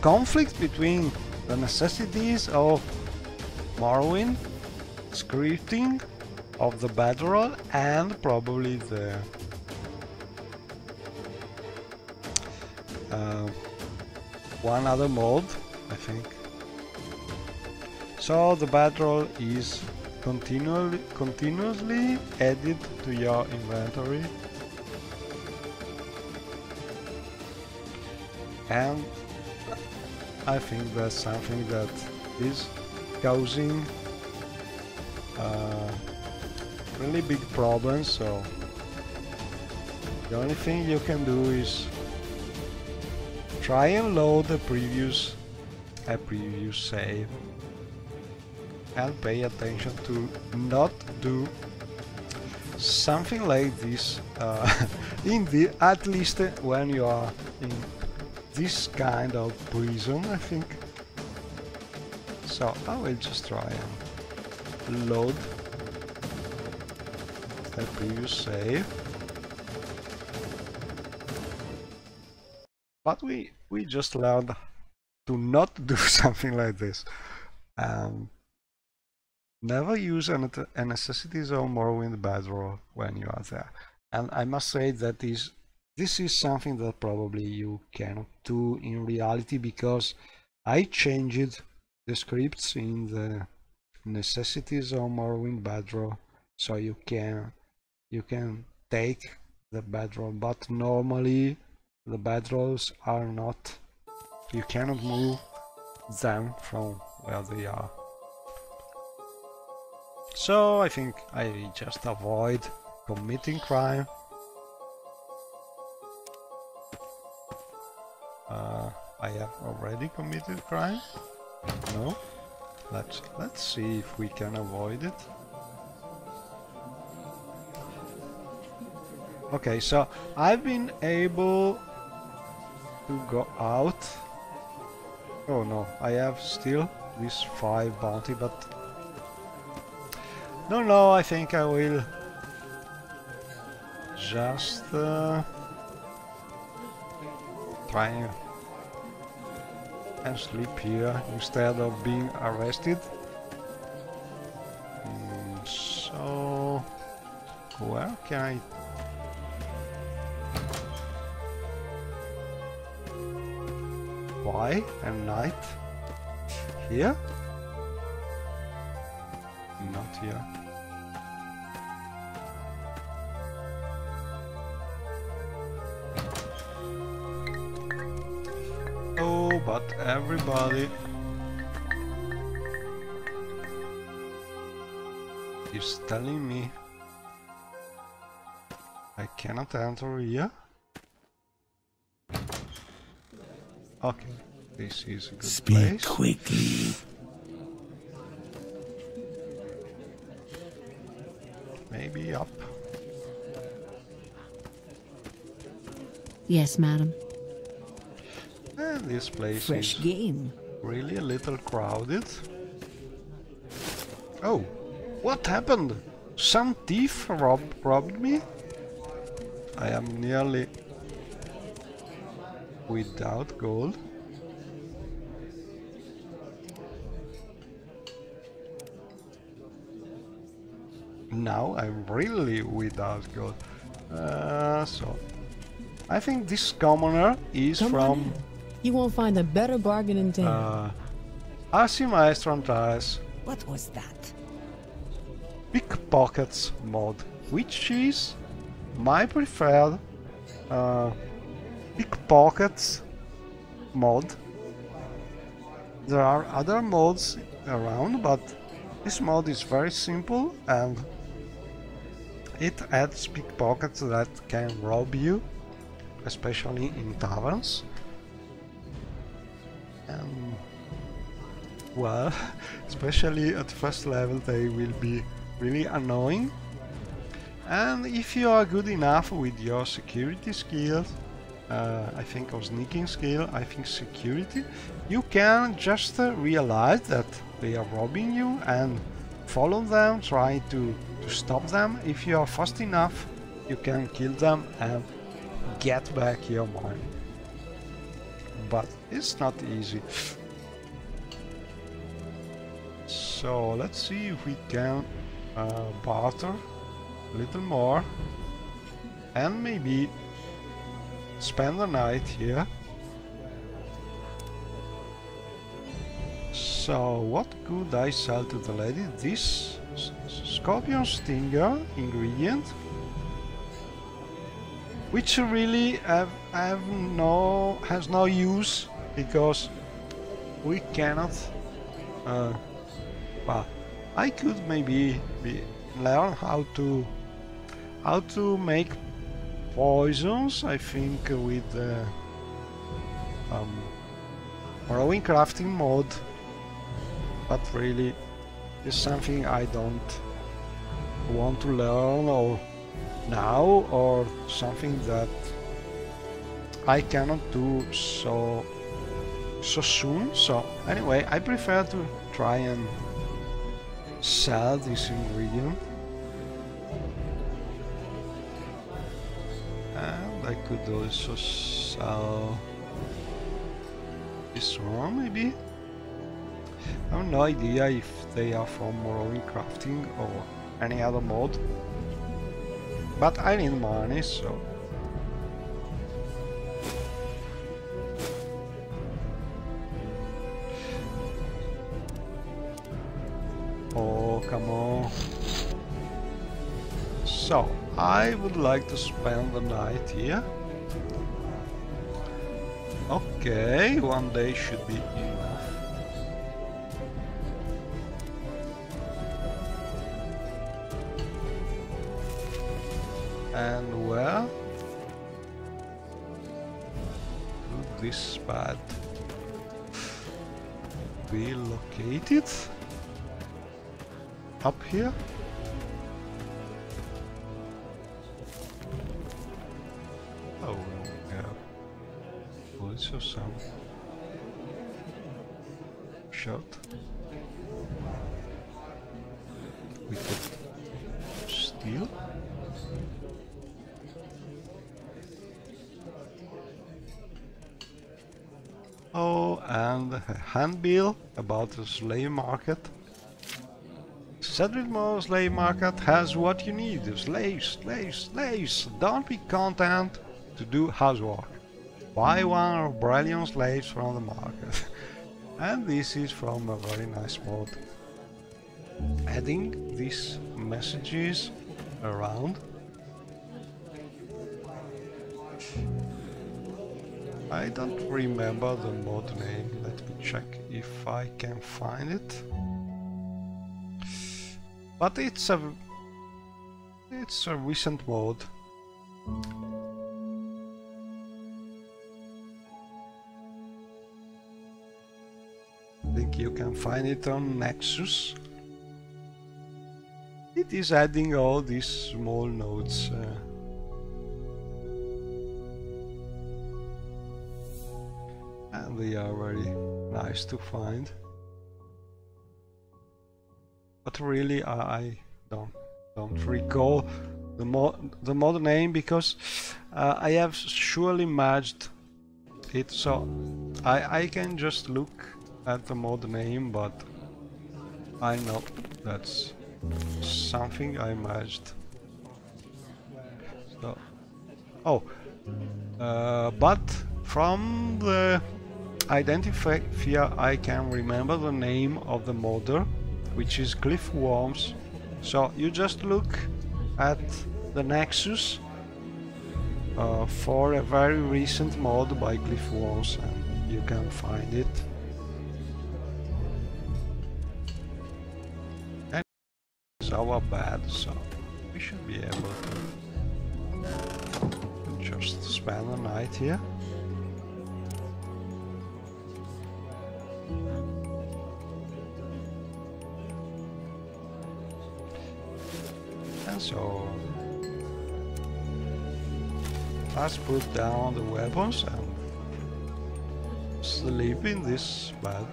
Speaker 3: conflict between the necessities of Morrowind scripting of the bedroll and probably the one other mode, I think. So the bedroll is continuously added to your inventory, and I think that's something that is causing really big problems. So the only thing you can do is try and load a previous save and pay attention to not do something like this at least when you are in this kind of prison, I think. So I will just try and load a previous save. But we just learned to not do something like this. Never use a necessities or Morrowind bedroll when you are there. And I must say that this is something that probably you cannot do in reality, because I changed the scripts in the necessities of Morrowind bedroll, so you can take the bedroll, but normally The bedrolls are not... You cannot move them from where they are. So I think I just avoid committing crime. I have already committed crime? No? Let's see if we can avoid it. Okay, so I've been able to go out. Oh no, I have still this 5 bounty, but no, I think I will just try and sleep here instead of being arrested. So where can I... Why at night? Here? Not here. Oh, but everybody is telling me I cannot enter here. Okay, this is a good
Speaker 6: Speak
Speaker 3: place.
Speaker 6: quickly.
Speaker 3: Maybe up.
Speaker 2: Yes, madam.
Speaker 3: And this place
Speaker 2: Fresh
Speaker 3: is
Speaker 2: game.
Speaker 3: really a little crowded. Oh, what happened? Some thief robbed me? I am nearly without gold. Now I'm really without gold. So I think this commoner is
Speaker 7: Come on
Speaker 3: from
Speaker 7: in. You won't find a better bargain in town.
Speaker 3: Arsi Maestro Antares
Speaker 7: What was that?
Speaker 3: Pickpockets mod, which is my preferred pickpockets mod. There are other mods around, but this mod is very simple and it adds pickpockets that can rob you, especially in taverns. And well, especially at first level they will be really annoying. And if you are good enough with your security skills, I think of sneaking skill, I think security, you can just realize that they are robbing you and follow them, try to stop them. If you are fast enough, you can kill them and get back your money. But it's not easy. So let's see if we can barter a little more and maybe spend the night here. So what could I sell to the lady? This scorpion stinger ingredient, which really has no use because we cannot. Well, I could maybe learn how to make poisons. I think with Morrowind crafting mod, but really it's something I don't want to learn or now, or something that I cannot do so soon. So anyway, I prefer to try and sell this ingredient, and I could also sell this one maybe. I have no idea if they are from Morrowind crafting or any other mod, but I need money, so oh, come on. So I would like to spend the night here. Okay, 1 day should be enough. And where could this pad be located? Up here? Oh, yeah. Also some shot. We could steal. Oh, and a handbill about the slave market. Sedgwick slave market has what you need. Slaves, slaves, slaves. Don't be content to do housework. Buy one or brilliant slaves from the market. And this is from a very nice mod. Adding these messages around. I don't remember the mod name. Let me check if I can find it. But it's a recent mod. I think you can find it on Nexus. It is adding all these small nodes. And they are very nice to find. But really, I don't recall the mod name because I have surely merged it, so I can just look at the mod name, but I know that's something I merged. So, oh, but from the identifier I can remember the name of the modder, which is Cliff Worms. So you just look at the Nexus for a very recent mod by Cliff Worms and you can find it. And it's our bed, so we should be able to just spend the night here. So let's put down the weapons and sleep in this bed.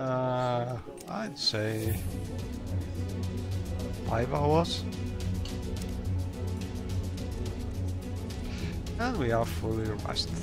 Speaker 3: I'd say 5 hours. And we are fully rested.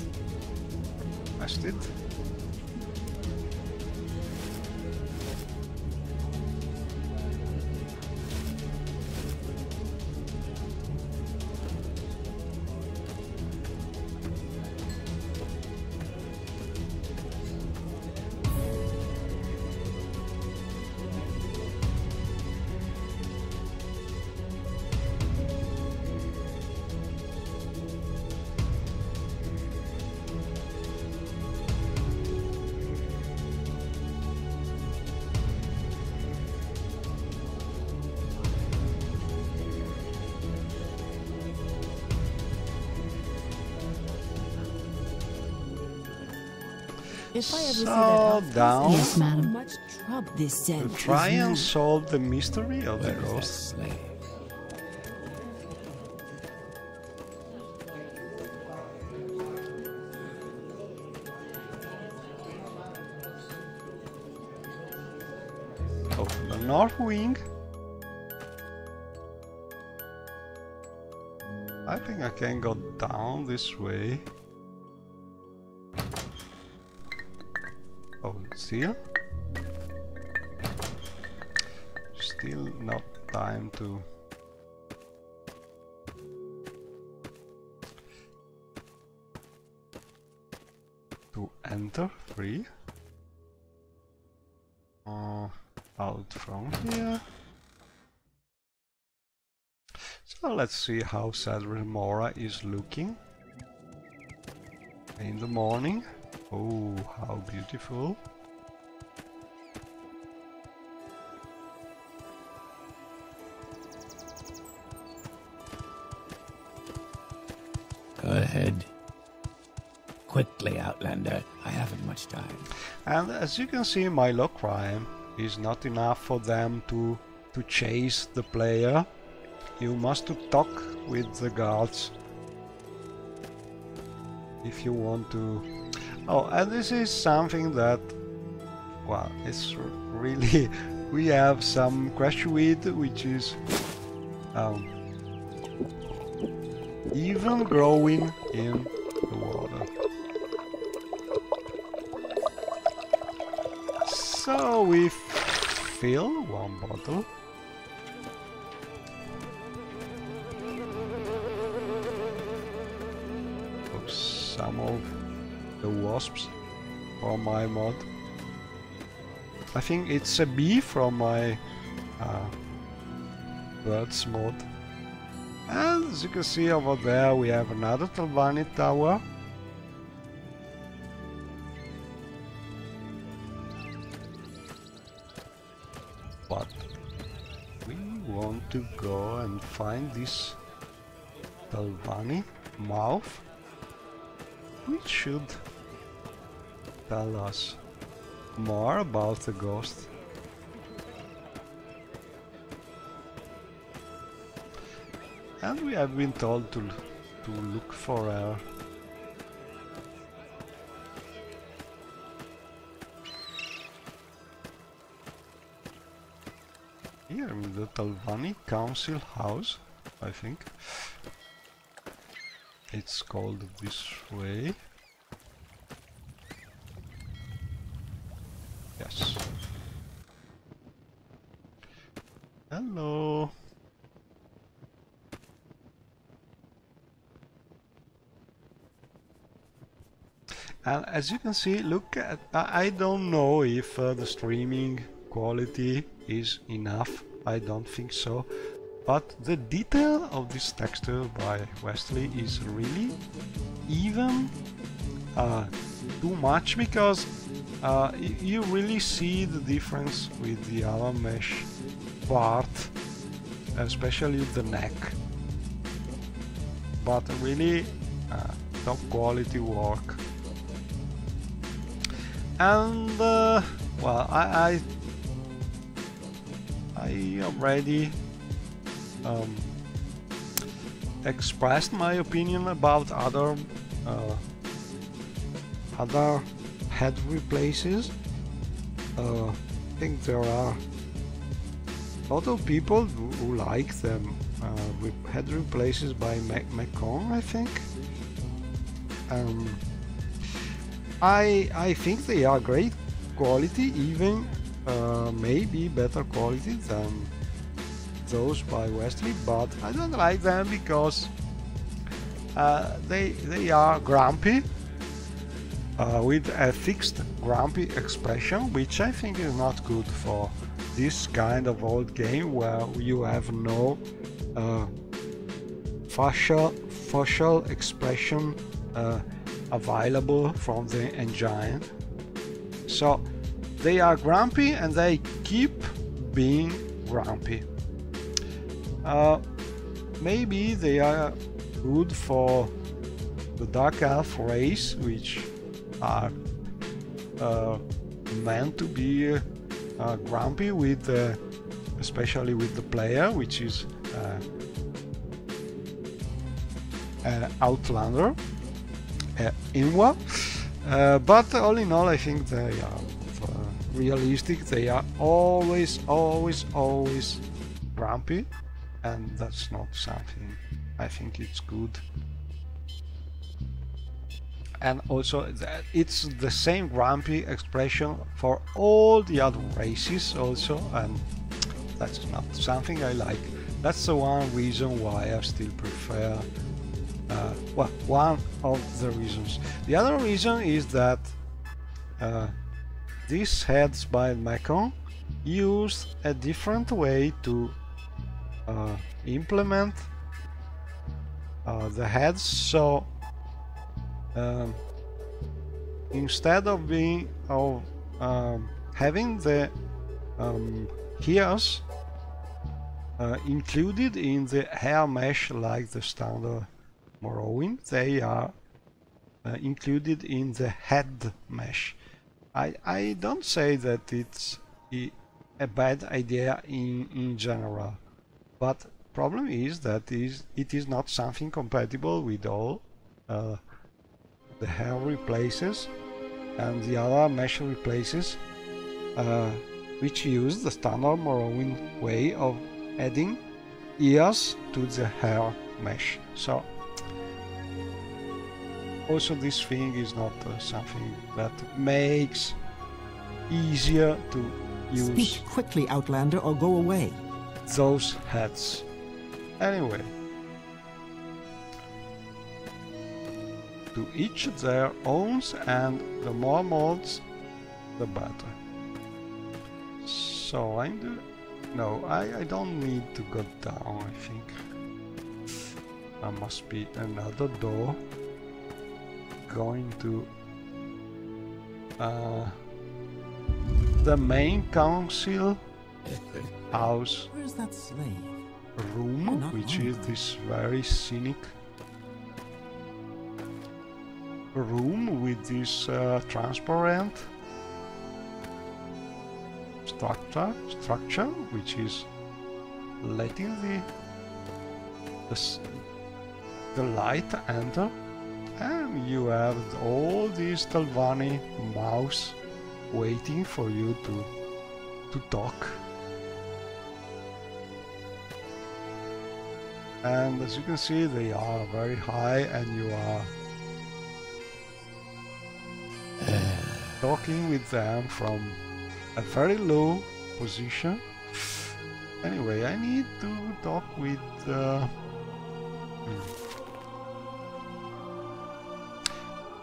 Speaker 7: If I ever see
Speaker 3: So
Speaker 7: that
Speaker 3: down
Speaker 2: Yes, madam.
Speaker 7: so much trouble.
Speaker 2: This
Speaker 3: to
Speaker 2: scent
Speaker 3: try
Speaker 2: is
Speaker 3: and
Speaker 2: new.
Speaker 3: solve the mystery of the
Speaker 4: Where is that
Speaker 3: ghost.
Speaker 4: slave?
Speaker 3: Open the north wing. I think I can go down this way. Oh, still not time to enter free. Out from here. So let's see how Sadri Mora is looking. in the morning. Oh, how beautiful.
Speaker 6: Go ahead. Quickly, Outlander. I haven't much time.
Speaker 3: And as you can see, my low crime is not enough for them to chase the player. You must talk with the guards if you want to. Oh, and this is something that, well, it's really we have some crash weed, which is even growing in the water. So we fill one bottle. Took some of the wasps from my mod. I think it's a bee from my birds mod. And as you can see over there, we have another Talvani tower. But we want to go and find this Talvani mouth, which should tell us more about the ghost. And we have been told to look for her. Here in the Talvani Council House, I think. It's called this way. Yes. Hello. And as you can see, look at, I don't know if the streaming quality is enough. I don't think so. But the detail of this texture by Wesley is really even too much, because you really see the difference with the other mesh part, especially the neck. But really top quality work. And well, I already expressed my opinion about other head replaces. I think there are a lot of people who like them head replaces by Macon, I think. I think they are great quality, even maybe better quality than those by Wesley, but I don't like them because they are grumpy, with a fixed grumpy expression, which I think is not good for this kind of old game where you have no facial expression available from the engine. So they are grumpy and they keep being grumpy. Maybe they are good for the Dark Elf race, which are meant to be grumpy with, especially with the player, which is Outlander, Inwa. But all in all, I think they are realistic. They are always grumpy, and that's not something I think it's good. And also it's the same grumpy expression for all the other races also, and that's not something I like. That's the one reason why I still prefer, well, one of the reasons. The other reason is that these heads by Macon use a different way to implement the heads, so instead of having the hairs included in the hair mesh like the standard Morrowind, they are included in the head mesh. I don't say that it's a bad idea in general, but problem is that it is not something compatible with all the hair replaces and the other mesh replaces, which use the standard Morrowind way of adding ears to the hair mesh. So also this thing is not something that makes easier to use.
Speaker 8: Speak quickly, Outlander, or go away.
Speaker 3: Those heads. Anyway, to each their own, and the more mods, the better. So I don't need to go down, I think. There must be another door going to the main council house
Speaker 8: Where's that slave?
Speaker 3: room, which is this very scenic room with this transparent structure, which is letting the light enter, and you have all these Talvani mouse waiting for you to talk. And as you can see, they are very high, and you are talking with them from a very low position. Anyway, I need to talk with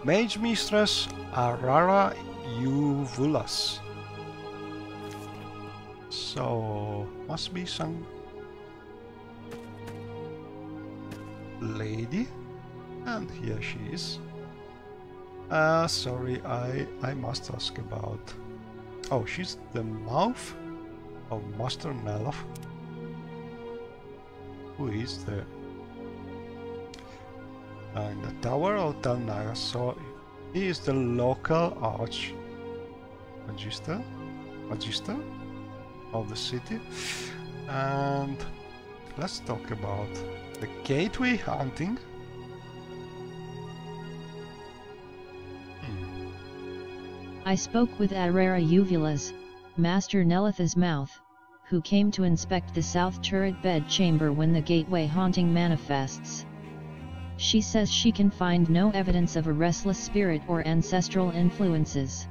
Speaker 3: Mage Mistress Arara Uvulas. So must be some lady, and here she is. Sorry, I must ask about... Oh, she's the mouth of Master Nelov, who is the in the Tower of Talnaga. So he is the local arch magister of the city. And let's talk about the gateway hunting.
Speaker 1: I spoke with Arara Uvulas, Master Nelitha's mouth, who came to inspect the south turret bed chamber when the gateway haunting manifests. She says she can find no evidence of a restless spirit or ancestral influences.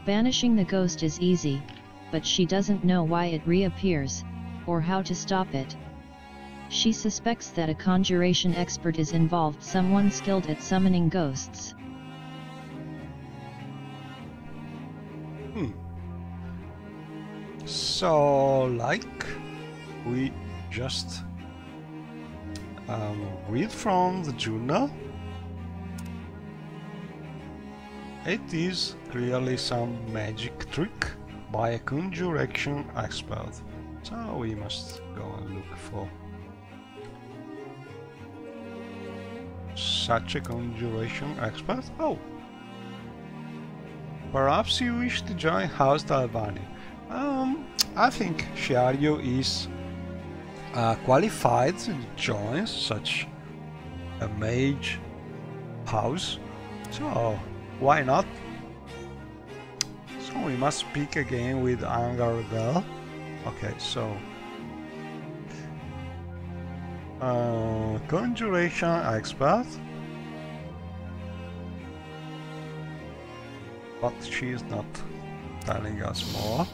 Speaker 1: Banishing the ghost is easy, but she doesn't know why it reappears, or how to stop it. She suspects that a conjuration expert is involved, someone skilled at summoning ghosts.
Speaker 3: So, like we just read from the journal, it is clearly some magic trick by a conjuration expert. So we must go and look for such a conjuration expert. Oh! Perhaps you wish to join House Dalvani. I think Shiaryo is qualified to join such a mage house, so why not? So we must speak again with Angarvel. Okay, so conjuration expert, but she is not telling us more.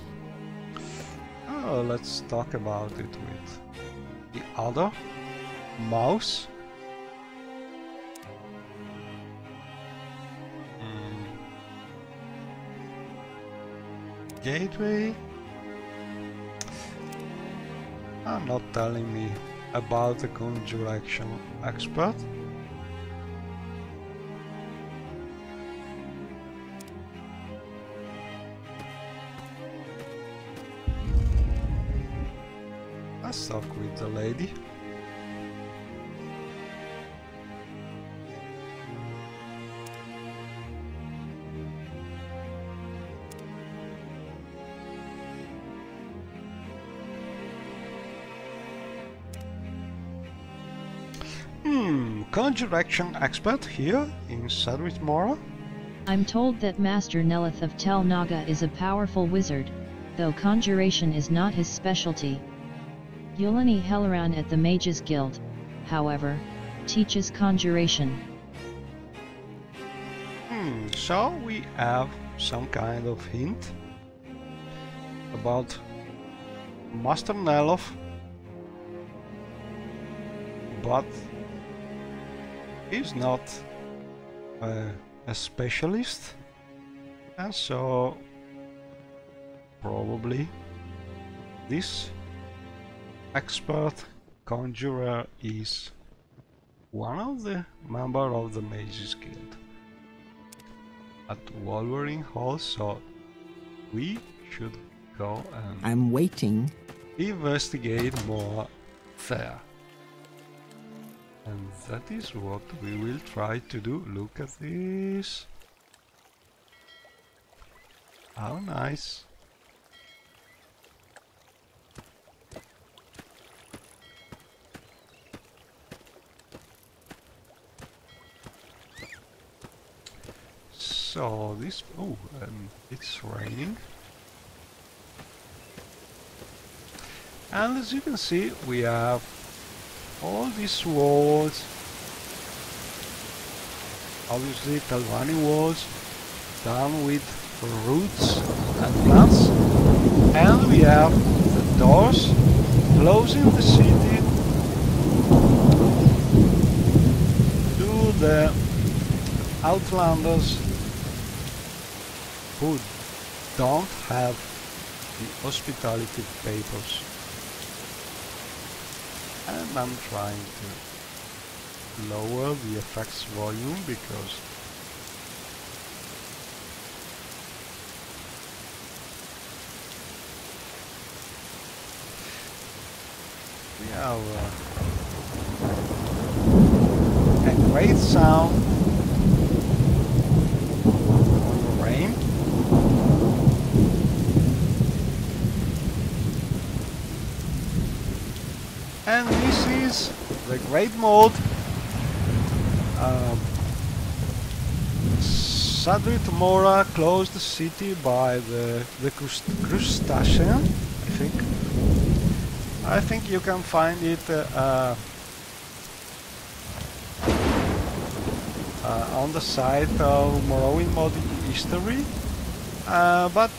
Speaker 3: Oh, let's talk about it with the other mouse. Gateway. I'm not telling me about the conjuration expert. Let's talk with the lady. Conjuration expert here in Sadwith Mora.
Speaker 1: I'm told that Master Nelith of Tel Naga is a powerful wizard, though conjuration is not his specialty. Yulani Helleran at the Mages Guild, however, teaches conjuration.
Speaker 3: So we have some kind of hint about Master Nelith, but he's not a specialist, and so probably this expert conjurer is one of the members of the Mages Guild at Wolverine Hall, so we should go and
Speaker 8: I'm waiting.
Speaker 3: investigate more there. And that is what we will try to do. Look at this. How nice. So this, oh, and it's raining. And as you can see, we have all these walls, obviously Talvani walls, done with roots and plants, and we have the doors closing the city to the Outlanders who don't have the hospitality papers. And I'm trying to lower the effects volume because we have a great sound on the rain. And this is the great mode. Sadwith Mora closed the city by the crustacean, I think you can find it on the site of Morrowind World history, but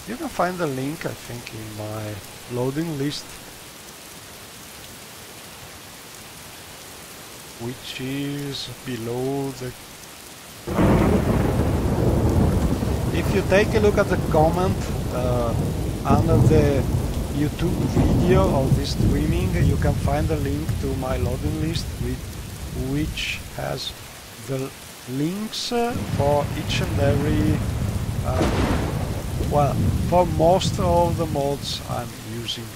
Speaker 3: you can find the link, I think, in my loading list, which is below the... If you take a look at the comment under the YouTube video of this streaming, you can find the link to my loading list, which has the links for each and every, well, for most of the mods I'm using.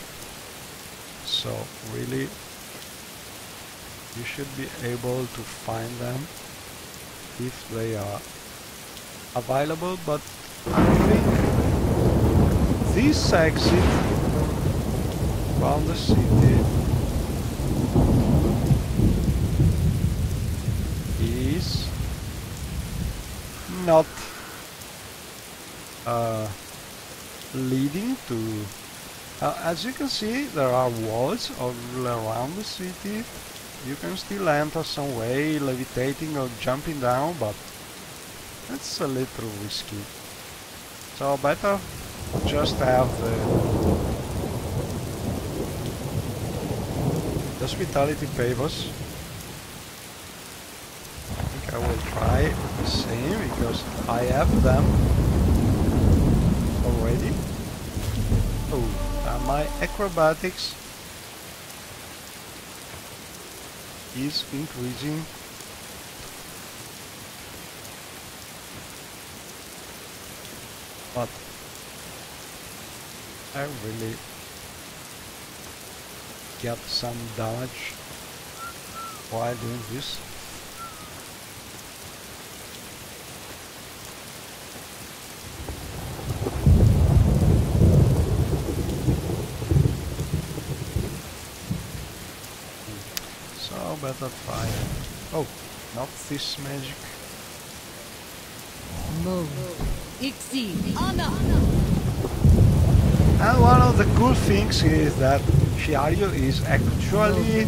Speaker 3: So really, you should be able to find them if they are available, but I think this exit from the city is not leading to... as you can see, there are walls all around the city. You can still enter some way, levitating or jumping down, but it's a little risky. So better just have the hospitality papers. I think I will try the same because I have them already. Oh, my acrobatics is increasing. But I really get some damage while doing this. So better fire. Oh, not this magic. And one of the cool things is that Shiario is actually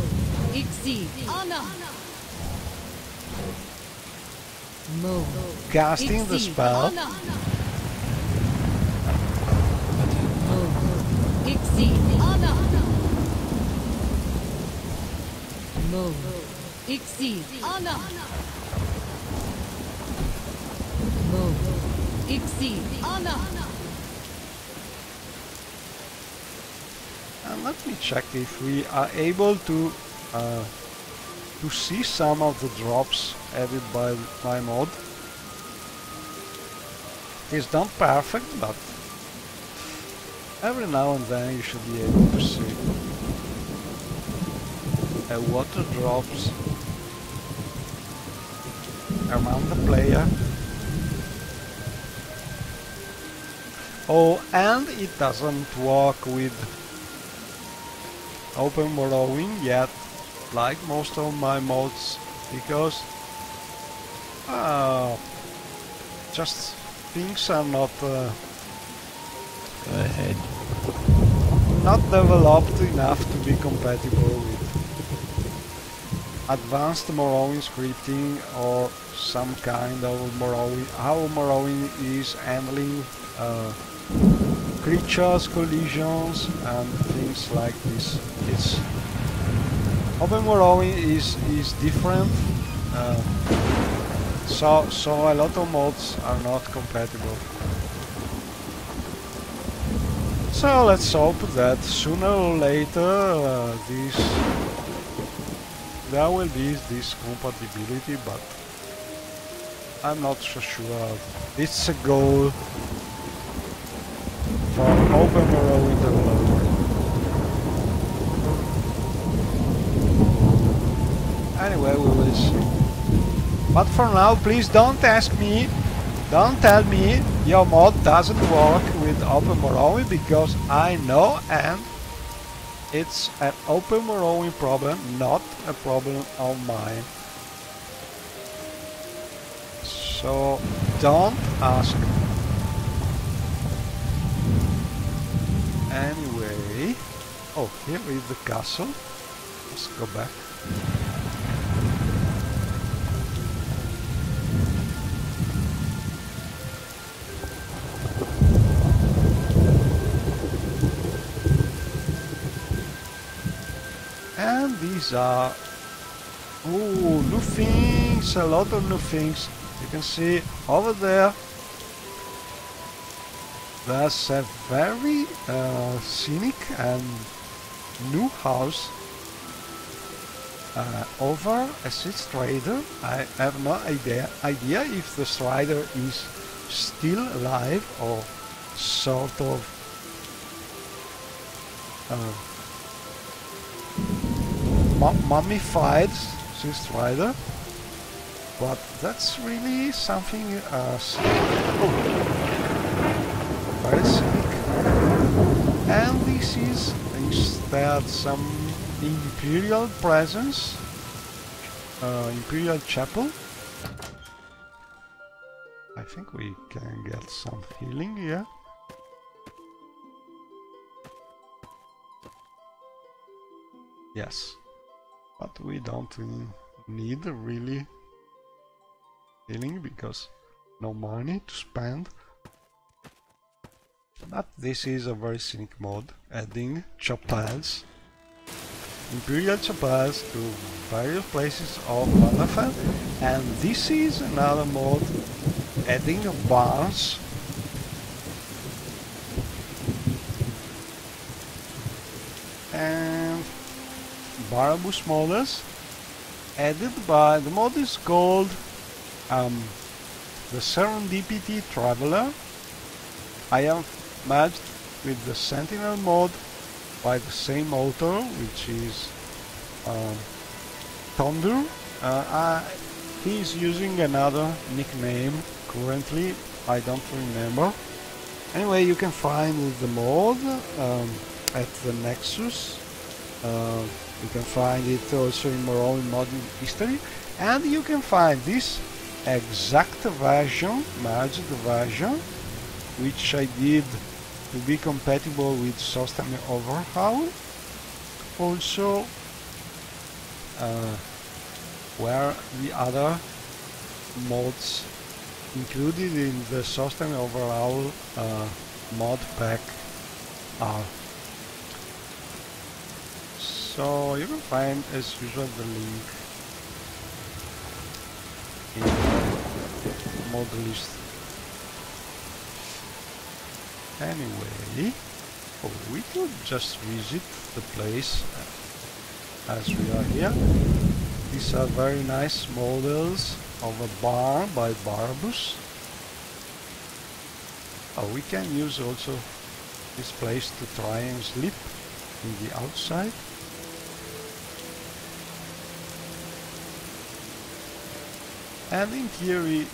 Speaker 3: casting the spell and let me check if we are able to see some of the drops added by my mod. It's not perfect, but every now and then you should be able to see water drops around the player. Oh, and it doesn't work with Open Morrowind yet, like most of my mods, because just things are not not developed enough to be compatible with advanced Morrowind scripting or some kind of Morrowind, how Morrowind is handling creatures, collisions and things like this. It's Open Morrowind is different, so a lot of mods are not compatible. So let's hope that sooner or later there will be this compatibility, but I'm not so sure. It's a goal for Open Morrowind developer. Anyway, we will see. But for now, please don't ask me, don't tell me your mod doesn't work with Open Morrowind, because I know, and it's an Open Morrowind problem, not a problem of mine. So don't ask. Anyway, oh, here is the castle. Let's go back. And these are new things, a lot of new things. You can see over there there's a very scenic and new house over a sea strider. I have no idea if the strider is still alive or sort of mummified sea strider, but that's really something very scenic. And this is instead some imperial presence, imperial chapel. I think we can get some healing here. Yes, but we don't need really healing because no money to spend. But this is a very scenic mod, adding chapels, imperial chapels to various places of Valafel, and this is another mod adding barns and Barabus models added by the mod is called the Serendipity Traveler. I have merged with the Sentinel mod by the same author, which is Thunder. He's using another nickname currently, I don't remember. Anyway, you can find the mod at the Nexus. You can find it also in Morrowind Modern History, and you can find this exact version, merged version, which I did to be compatible with System Overhaul. Also, where the other mods included in the System Overhaul mod pack are. So you can find, as usual, the link in the mod list. Anyway, we could just visit the place as we are here. These are very nice models of a bar by Barbus. We can use also this place to try and sleep in the outside. And in theory,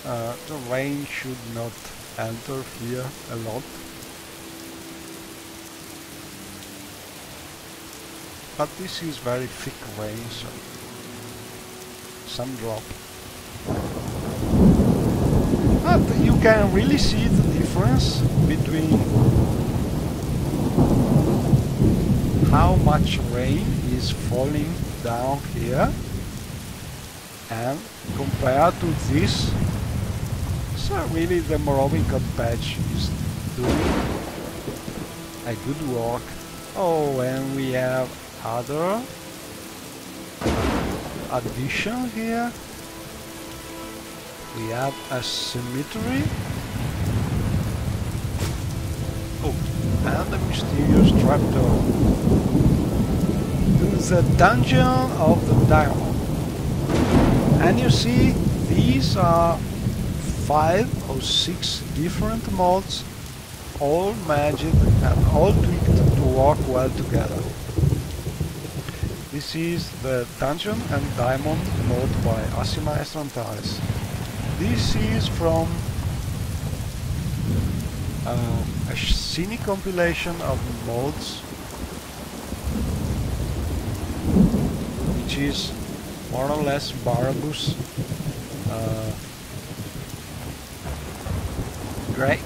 Speaker 3: the rain should not enter here a lot. But this is very thick rain, so some drop. But you can really see the difference between how much rain is falling down here and compared to this. So really the Morrowind patch is doing a good work. Oh, and we have other addition here. We have a cemetery. Oh, and a mysterious trapdoor to the dungeon of the diamond. And you see, these are 5 or 6 different mods, all merged and all tweaked to work well together. This is the Dungeon and Diamond mod by Maestro Antares. This is from a scenic compilation of mods, which is more or less Barbus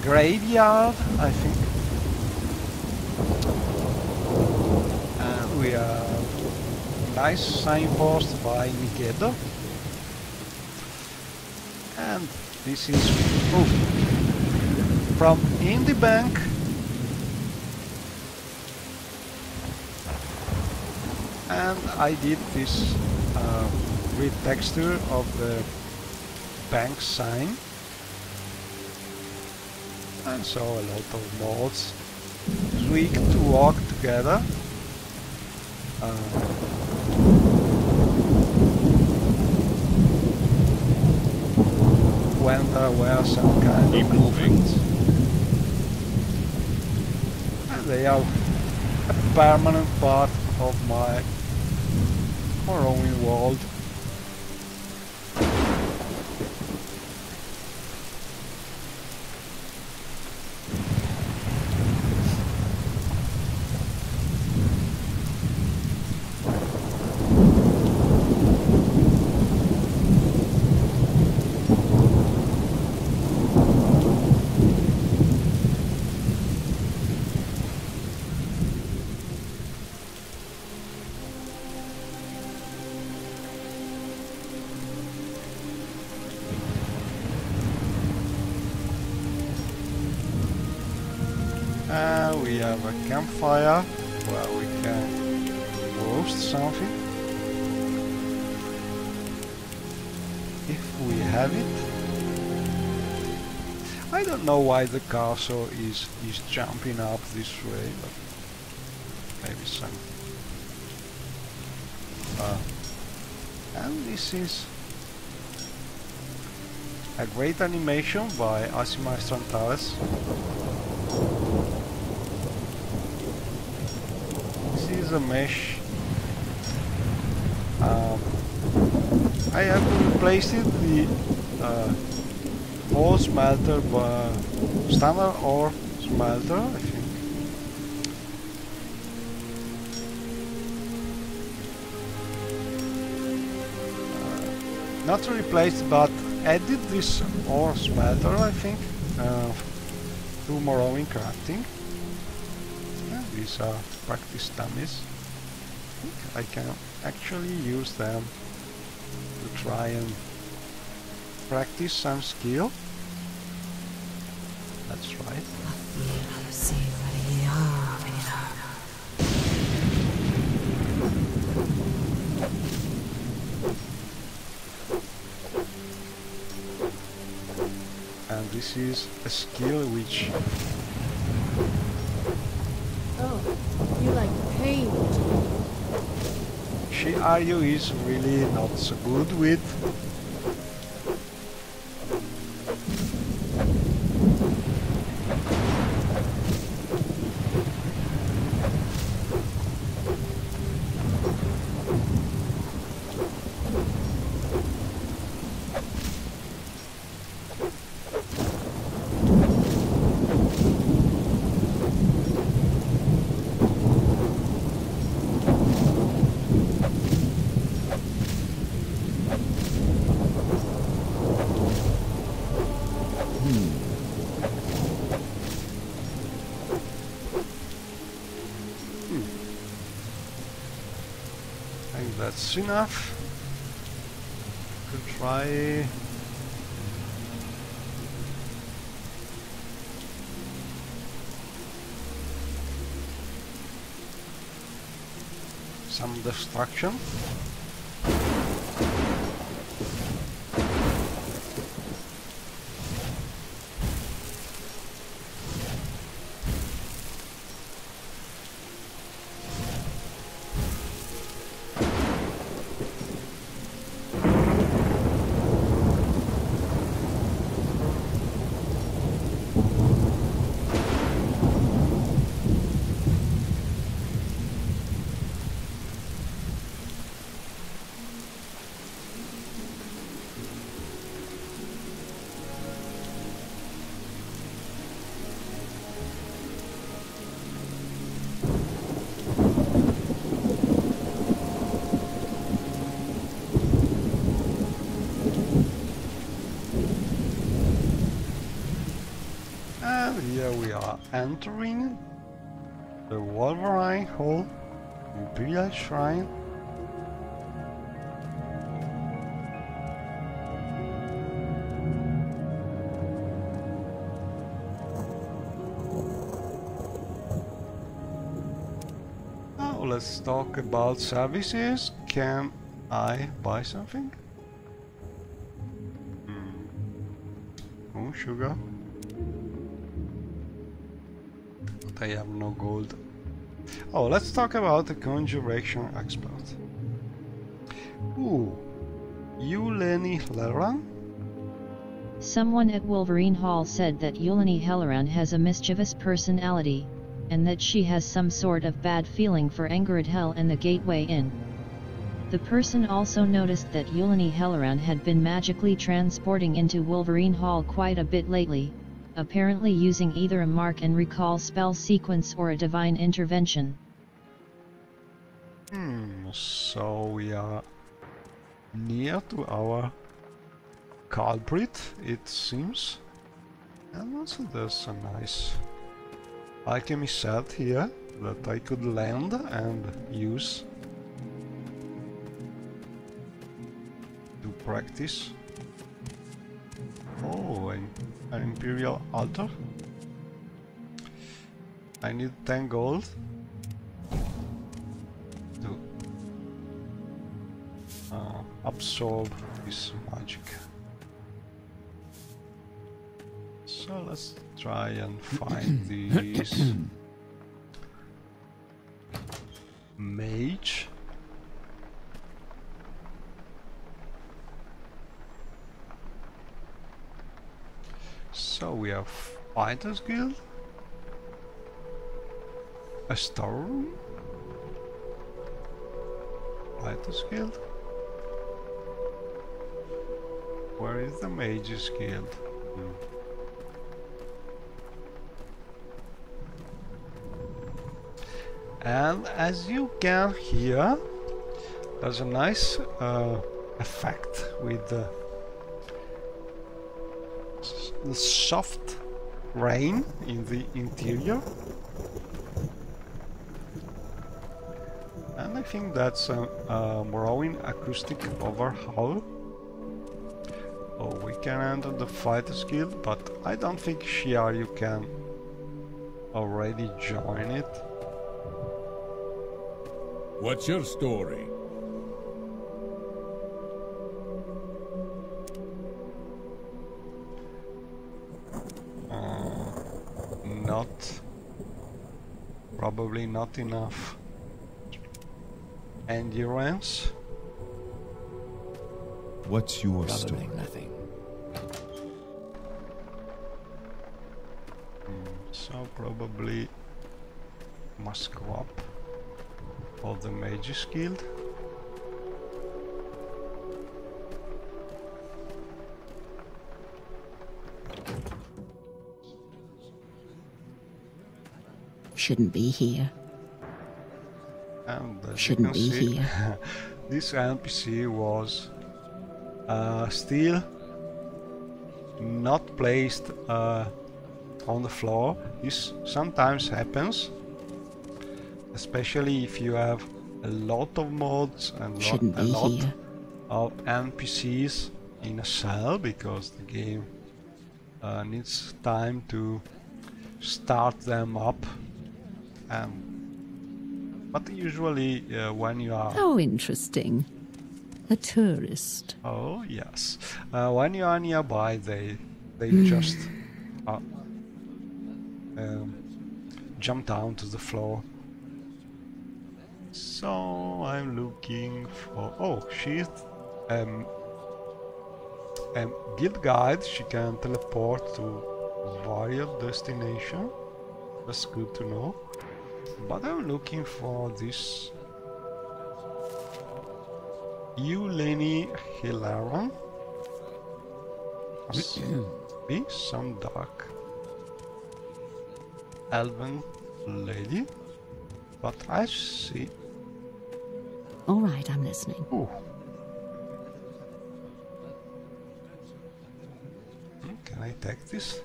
Speaker 3: graveyard, I think. And we have nice signpost by Mikedo. And this is from Indie Bank. And I did this retexture of the bank sign. And so a lot of mods tweaked to work together. When there were some kind of conflicts. And they are a permanent part of my Morrowind World. We have a campfire where we can roast something if we have it. I don't know why the castle is jumping up this way, but maybe some. And this is a great animation by Maestro Antares. the mesh. I have replaced it the ore smelter by standard ore smelter, I think. Not replaced, but added this ore smelter, I think, to Morrowind crafting. Yeah, these are practice dummies. I can actually use them to try and practice some skill. Let's try it. And this is a skill which...
Speaker 7: Oh, you like paint.
Speaker 3: Aryu is really not so good with. That's enough to try some destruction. Here we are entering the Wolverine Hall, Imperial Shrine. Now let's talk about services. Can I buy something? Oh, sugar. I have no gold. Oh, let's talk about the conjuration expert. Ooh, Yuleni Helleran?
Speaker 1: Someone at Wolverine Hall said that Yuleni Helleran has a mischievous personality, and that she has some sort of bad feeling for Angered Hell and the Gateway Inn. The person also noticed that Yuleni Helleran had been magically transporting into Wolverine Hall quite a bit lately, apparently using either a mark and recall spell sequence or a divine intervention.
Speaker 3: So we are near to our culprit, it seems. And also there's a nice alchemy set here that I could land and use to practice. Oh, an Imperial altar. I need 10 gold to absorb this magic. So let's try and find this mage. So we have Fighters Guild, a storeroom, Fighters Guild? Where is the Mages Guild? And as you can hear, there's a nice effect with the soft rain in the interior. And I think that's a Morrowind acoustic overhaul. Oh, we can enter the Fighters Guild, but I don't think here you can already join it.
Speaker 4: What's your story?
Speaker 3: Probably not enough endurance.
Speaker 4: What's your story?
Speaker 6: Nothing.
Speaker 3: So probably must go up for the Mages Guild.
Speaker 2: Shouldn't be here.
Speaker 3: And as
Speaker 2: Shouldn't
Speaker 3: you
Speaker 2: be
Speaker 3: can see,
Speaker 2: here.
Speaker 3: this NPC was still not placed on the floor. This sometimes happens, especially if you have a lot of mods and a lot of NPCs in a cell, because the game needs time to start them up. But usually when you are...
Speaker 2: How interesting. A tourist.
Speaker 3: Oh, yes. When you are nearby, they just jump down to the floor. So I'm looking for... Oh, she's a guild guide. She can teleport to various destinations. That's good to know. But I'm looking for this Euleni Hilaron. Must be some dark elven lady, but I see.
Speaker 2: All right, I'm listening.
Speaker 3: Ooh. Can I take this?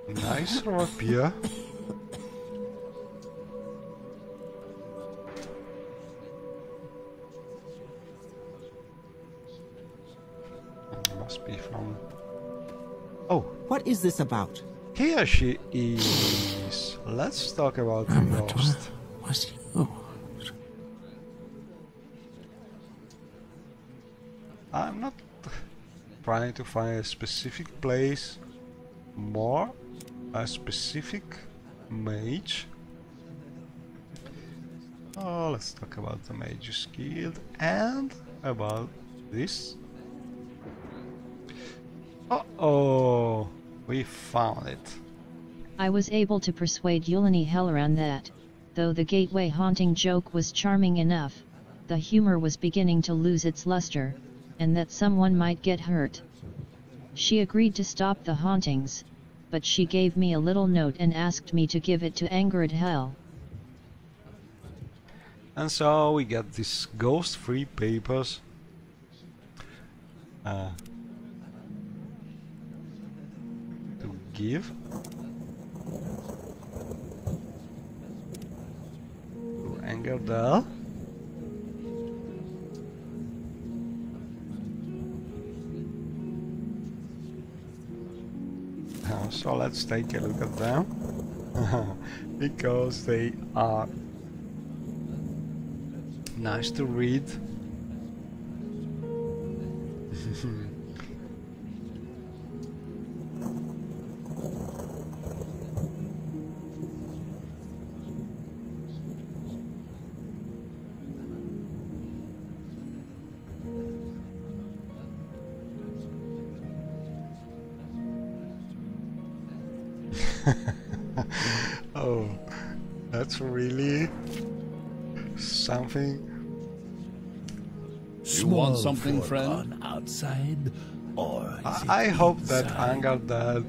Speaker 3: Nice rapier. Must be from... Oh,
Speaker 8: What is this about?
Speaker 3: here she is. Let's talk about the ghost.
Speaker 6: Was you?
Speaker 3: I'm not trying to find a specific place, more a specific mage. Oh, let's talk about the Mage's Guild and about this. Uh-oh, we found it.
Speaker 1: I was able to persuade Euleni Helleran that, though the gateway haunting joke was charming enough, the humor was beginning to lose its luster, and that someone might get hurt. She agreed to stop the hauntings, but she gave me a little note and asked me to give it to Angered Hell.
Speaker 3: And so we get these ghost-free papers. To give to Angered Hell. So let's take a look at them, because they are nice to read. Oh, that's really something
Speaker 4: You want something, friend?
Speaker 6: Outside, or
Speaker 3: I hope that Angardad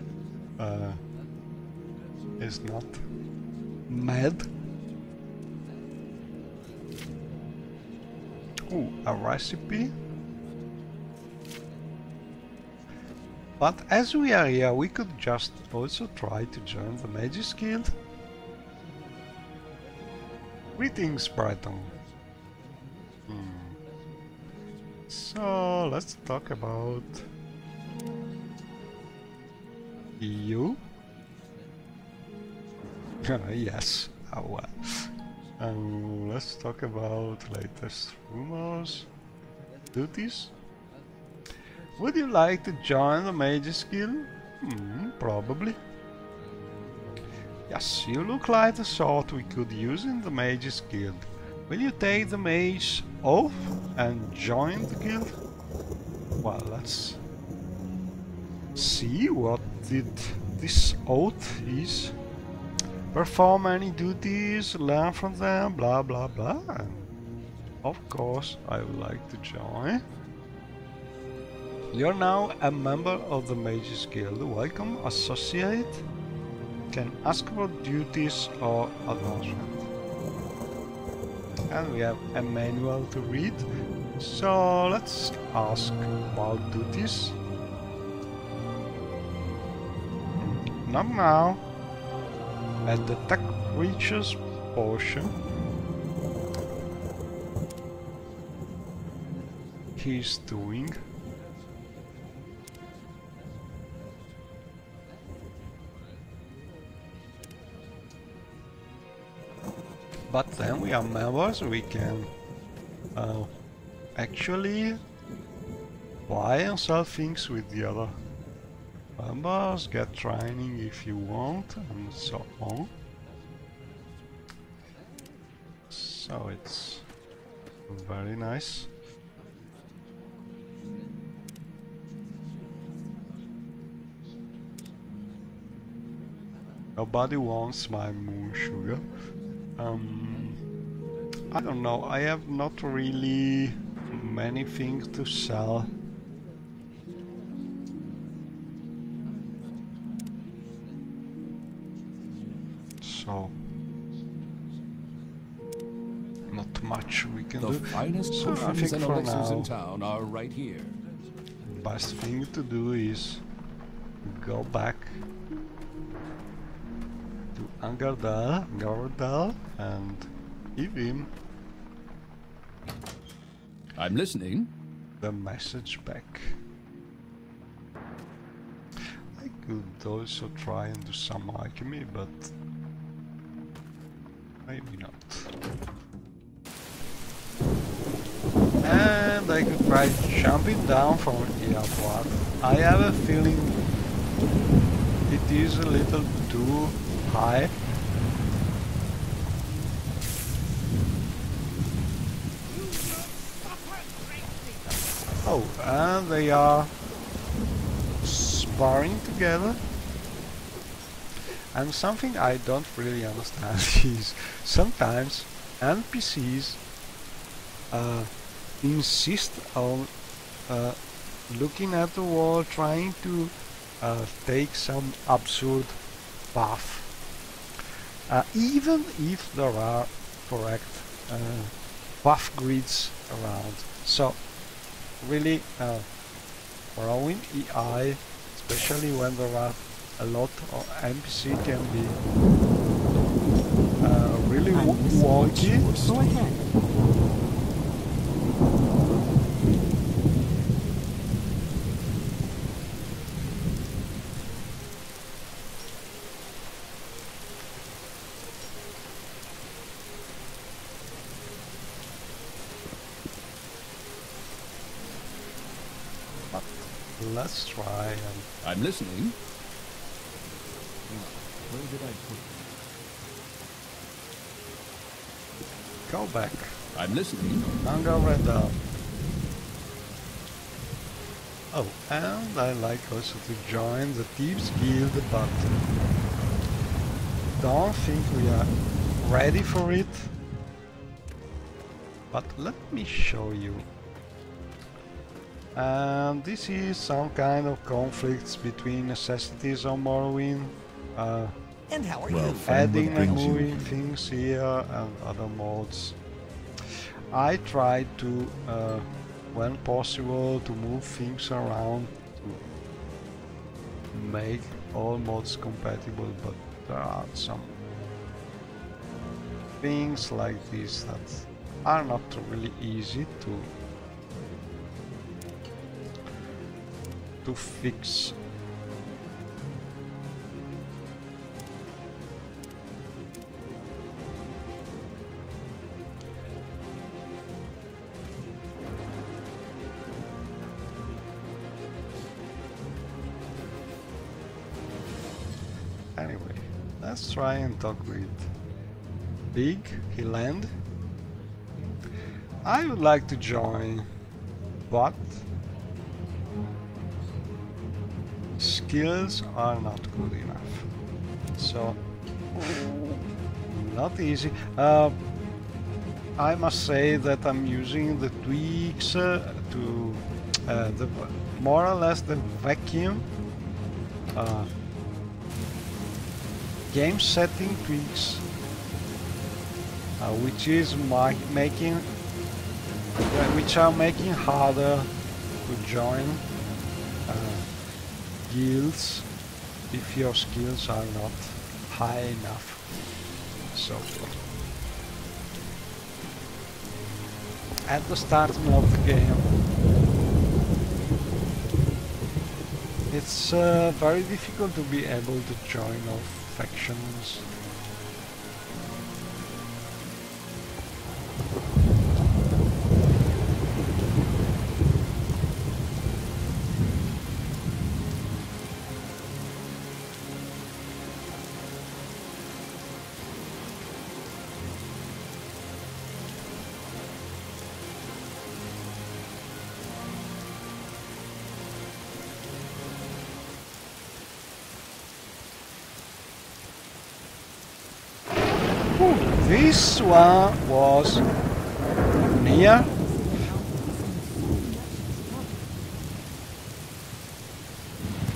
Speaker 3: is not mad. Ooh, a recipe. But as we are here, we could just also try to join the Mages Guild. Greetings, Brighton. So let's talk about you. Yes. Oh, well. Let's talk about latest rumors, duties. Would you like to join the Mages Guild? Probably. Yes, you look like the sort we could use in the Mages Guild. Will you take the mage oath and join the guild? Well, let's see what this oath is. Perform any duties, learn from them, blah blah blah. And of course, I would like to join. You're now a member of the Mages Guild. Welcome, associate. Can ask for duties or advancement. And we have a manual to read. So let's ask about duties. Not now. At the tech creatures portion, he's doing. But then we are members, we can actually buy and sell things with the other members, get training if you want, and so on. So it's very nice. Nobody wants my moon sugar. I don't know, I have not really many things to sell. So not much we can do.
Speaker 4: The finest
Speaker 3: So I
Speaker 4: potions
Speaker 3: think
Speaker 4: and
Speaker 3: for
Speaker 4: elixirs
Speaker 3: now,
Speaker 4: in town are right here.
Speaker 3: best thing to do is go back to Angardal and give him
Speaker 4: I'm listening.
Speaker 3: the message back. I could also try and do some alchemy, but maybe not. And I could try jumping down from here, but I have a feeling it is a little too high. Oh, and they are sparring together. And something I don't really understand is sometimes NPCs insist on looking at the wall, trying to take some absurd path, even if there are correct path grids around. So really, Morrowind EI, especially when there are a lot of NPC, can be really wonky.
Speaker 8: Go ahead.
Speaker 3: Let's try and
Speaker 4: I'm listening. Where did I put
Speaker 3: go back.
Speaker 4: I'm listening.
Speaker 3: Angardal. Oh, and I like also to join the Thieves Guild, but don't think we are ready for it. But let me show you And this is some kind of conflicts between necessities of Morrowind,
Speaker 5: And how are
Speaker 6: Well,
Speaker 5: you?
Speaker 6: friend, what
Speaker 3: adding and
Speaker 6: brings you
Speaker 3: moving
Speaker 6: in?
Speaker 3: things here and other mods. I try to, when possible, to move things around to make all mods compatible, but there are some things like this that are not really easy to fix. Anyway, let's try and talk with Big Hilland. I would like to join, but skills are not good enough. So, not easy. I must say that I'm using the tweaks to more or less the vacuum game setting tweaks, which are making harder to join guilds if your skills are not high enough. So at the starting of the game, it's very difficult to be able to join all factions. This one was near.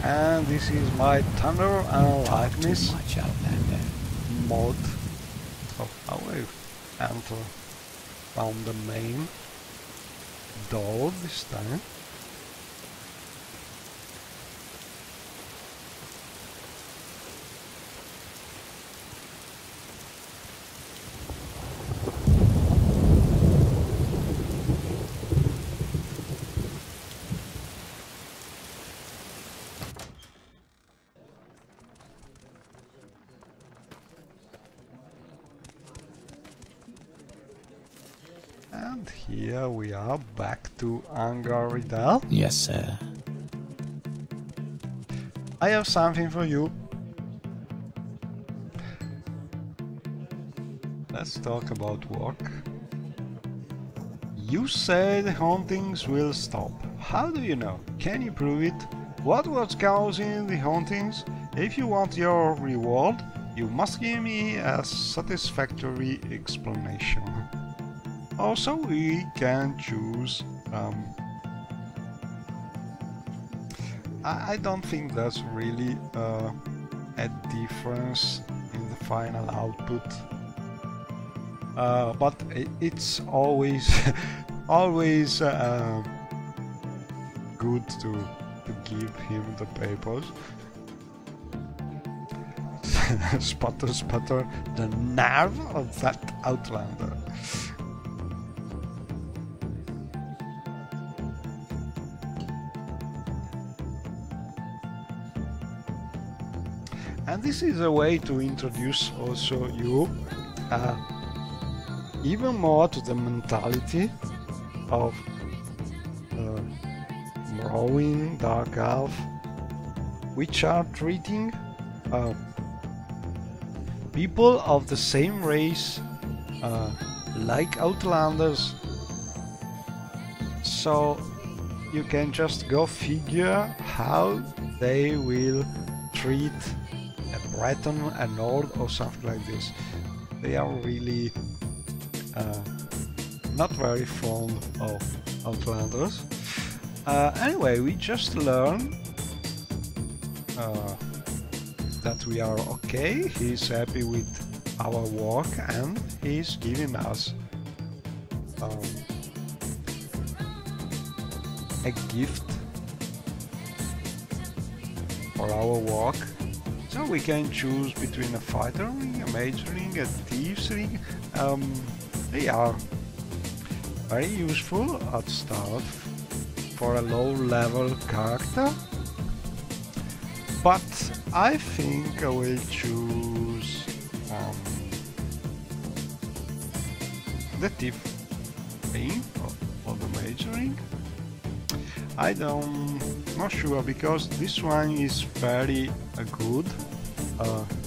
Speaker 3: And this is my Thunder and Lightness
Speaker 6: Much Outlander.
Speaker 3: mod. So how I enter from the main door this time. And here we are back to Angaridal.
Speaker 6: Yes, sir.
Speaker 3: I have something for you. Let's talk about work. You say the hauntings will stop. How do you know? Can you prove it? What was causing the hauntings? If you want your reward, you must give me a satisfactory explanation. Also, we can choose. I don't think there's really a difference in the final output, but it's always always good to give him the papers. Sputter, sputter, the nerve of that Outlander. And this is a way to introduce also you even more to the mentality of Morrowind, Dark Elf, which are treating people of the same race like Outlanders. So you can just go figure how they will treat a Breton, a Nord or something like this. They are really not very fond of Outlanders. Anyway, we just learned that we are okay. He's happy with our work and he's giving us a gift for our work. So we can choose between a fighter ring, a mage ring, a thieves ring. They are very useful at start for a low level character, but I think I will choose the thief ring or the mage ring. Not sure, because this one is very good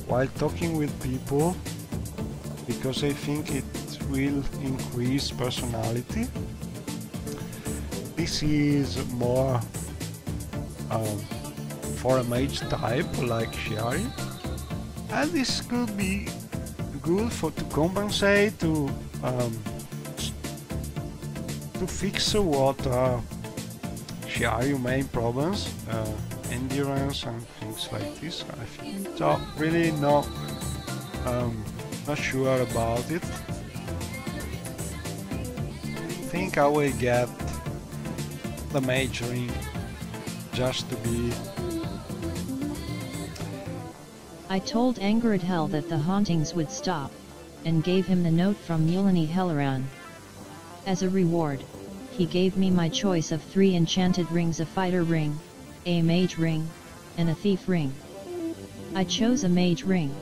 Speaker 3: while talking with people, because I think it will increase personality. This is more for a mage type like Shiari, and this could be good to compensate to fix what Shiari main problems, endurance and things like this. I think so. Really not sure about it. I think I will get the mage ring just to be.
Speaker 1: I told Angered Hell that the hauntings would stop, and gave him the note from Mulani Helleran. As a reward, he gave me my choice of 3 enchanted rings: a fighter ring, a mage ring, and a thief ring. I chose a mage ring.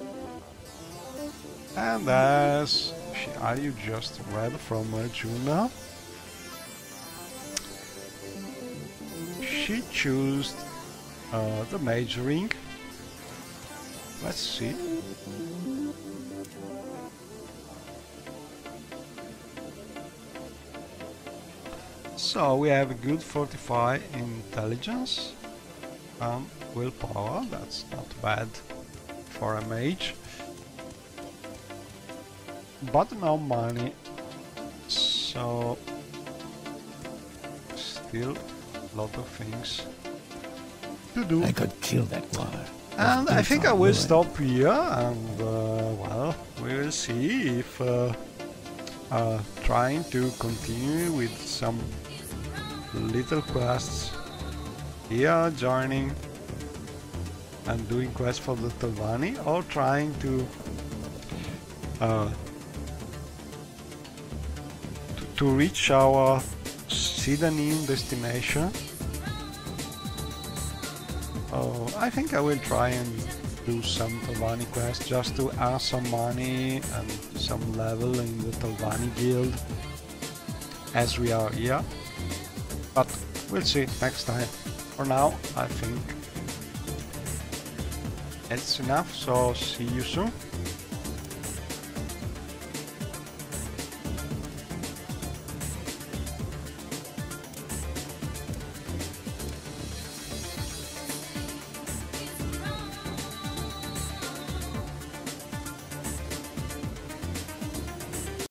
Speaker 3: And as you just read from Arjuna, she chose the mage ring. Let's see. So we have a good 45 intelligence and willpower. That's not bad for a mage, but no money, so still a lot of things to do.
Speaker 6: I could kill that war.
Speaker 3: And I think I will stop here, and well, we will see if trying to continue with some little quests here, joining and doing quests for the Telvanni, or trying to reach our Sidanim destination. I think I will try and do some Telvanni quests just to earn some money and some level in the Telvanni guild as we are here. But we'll see next time. For now, I think it's enough, so see you soon.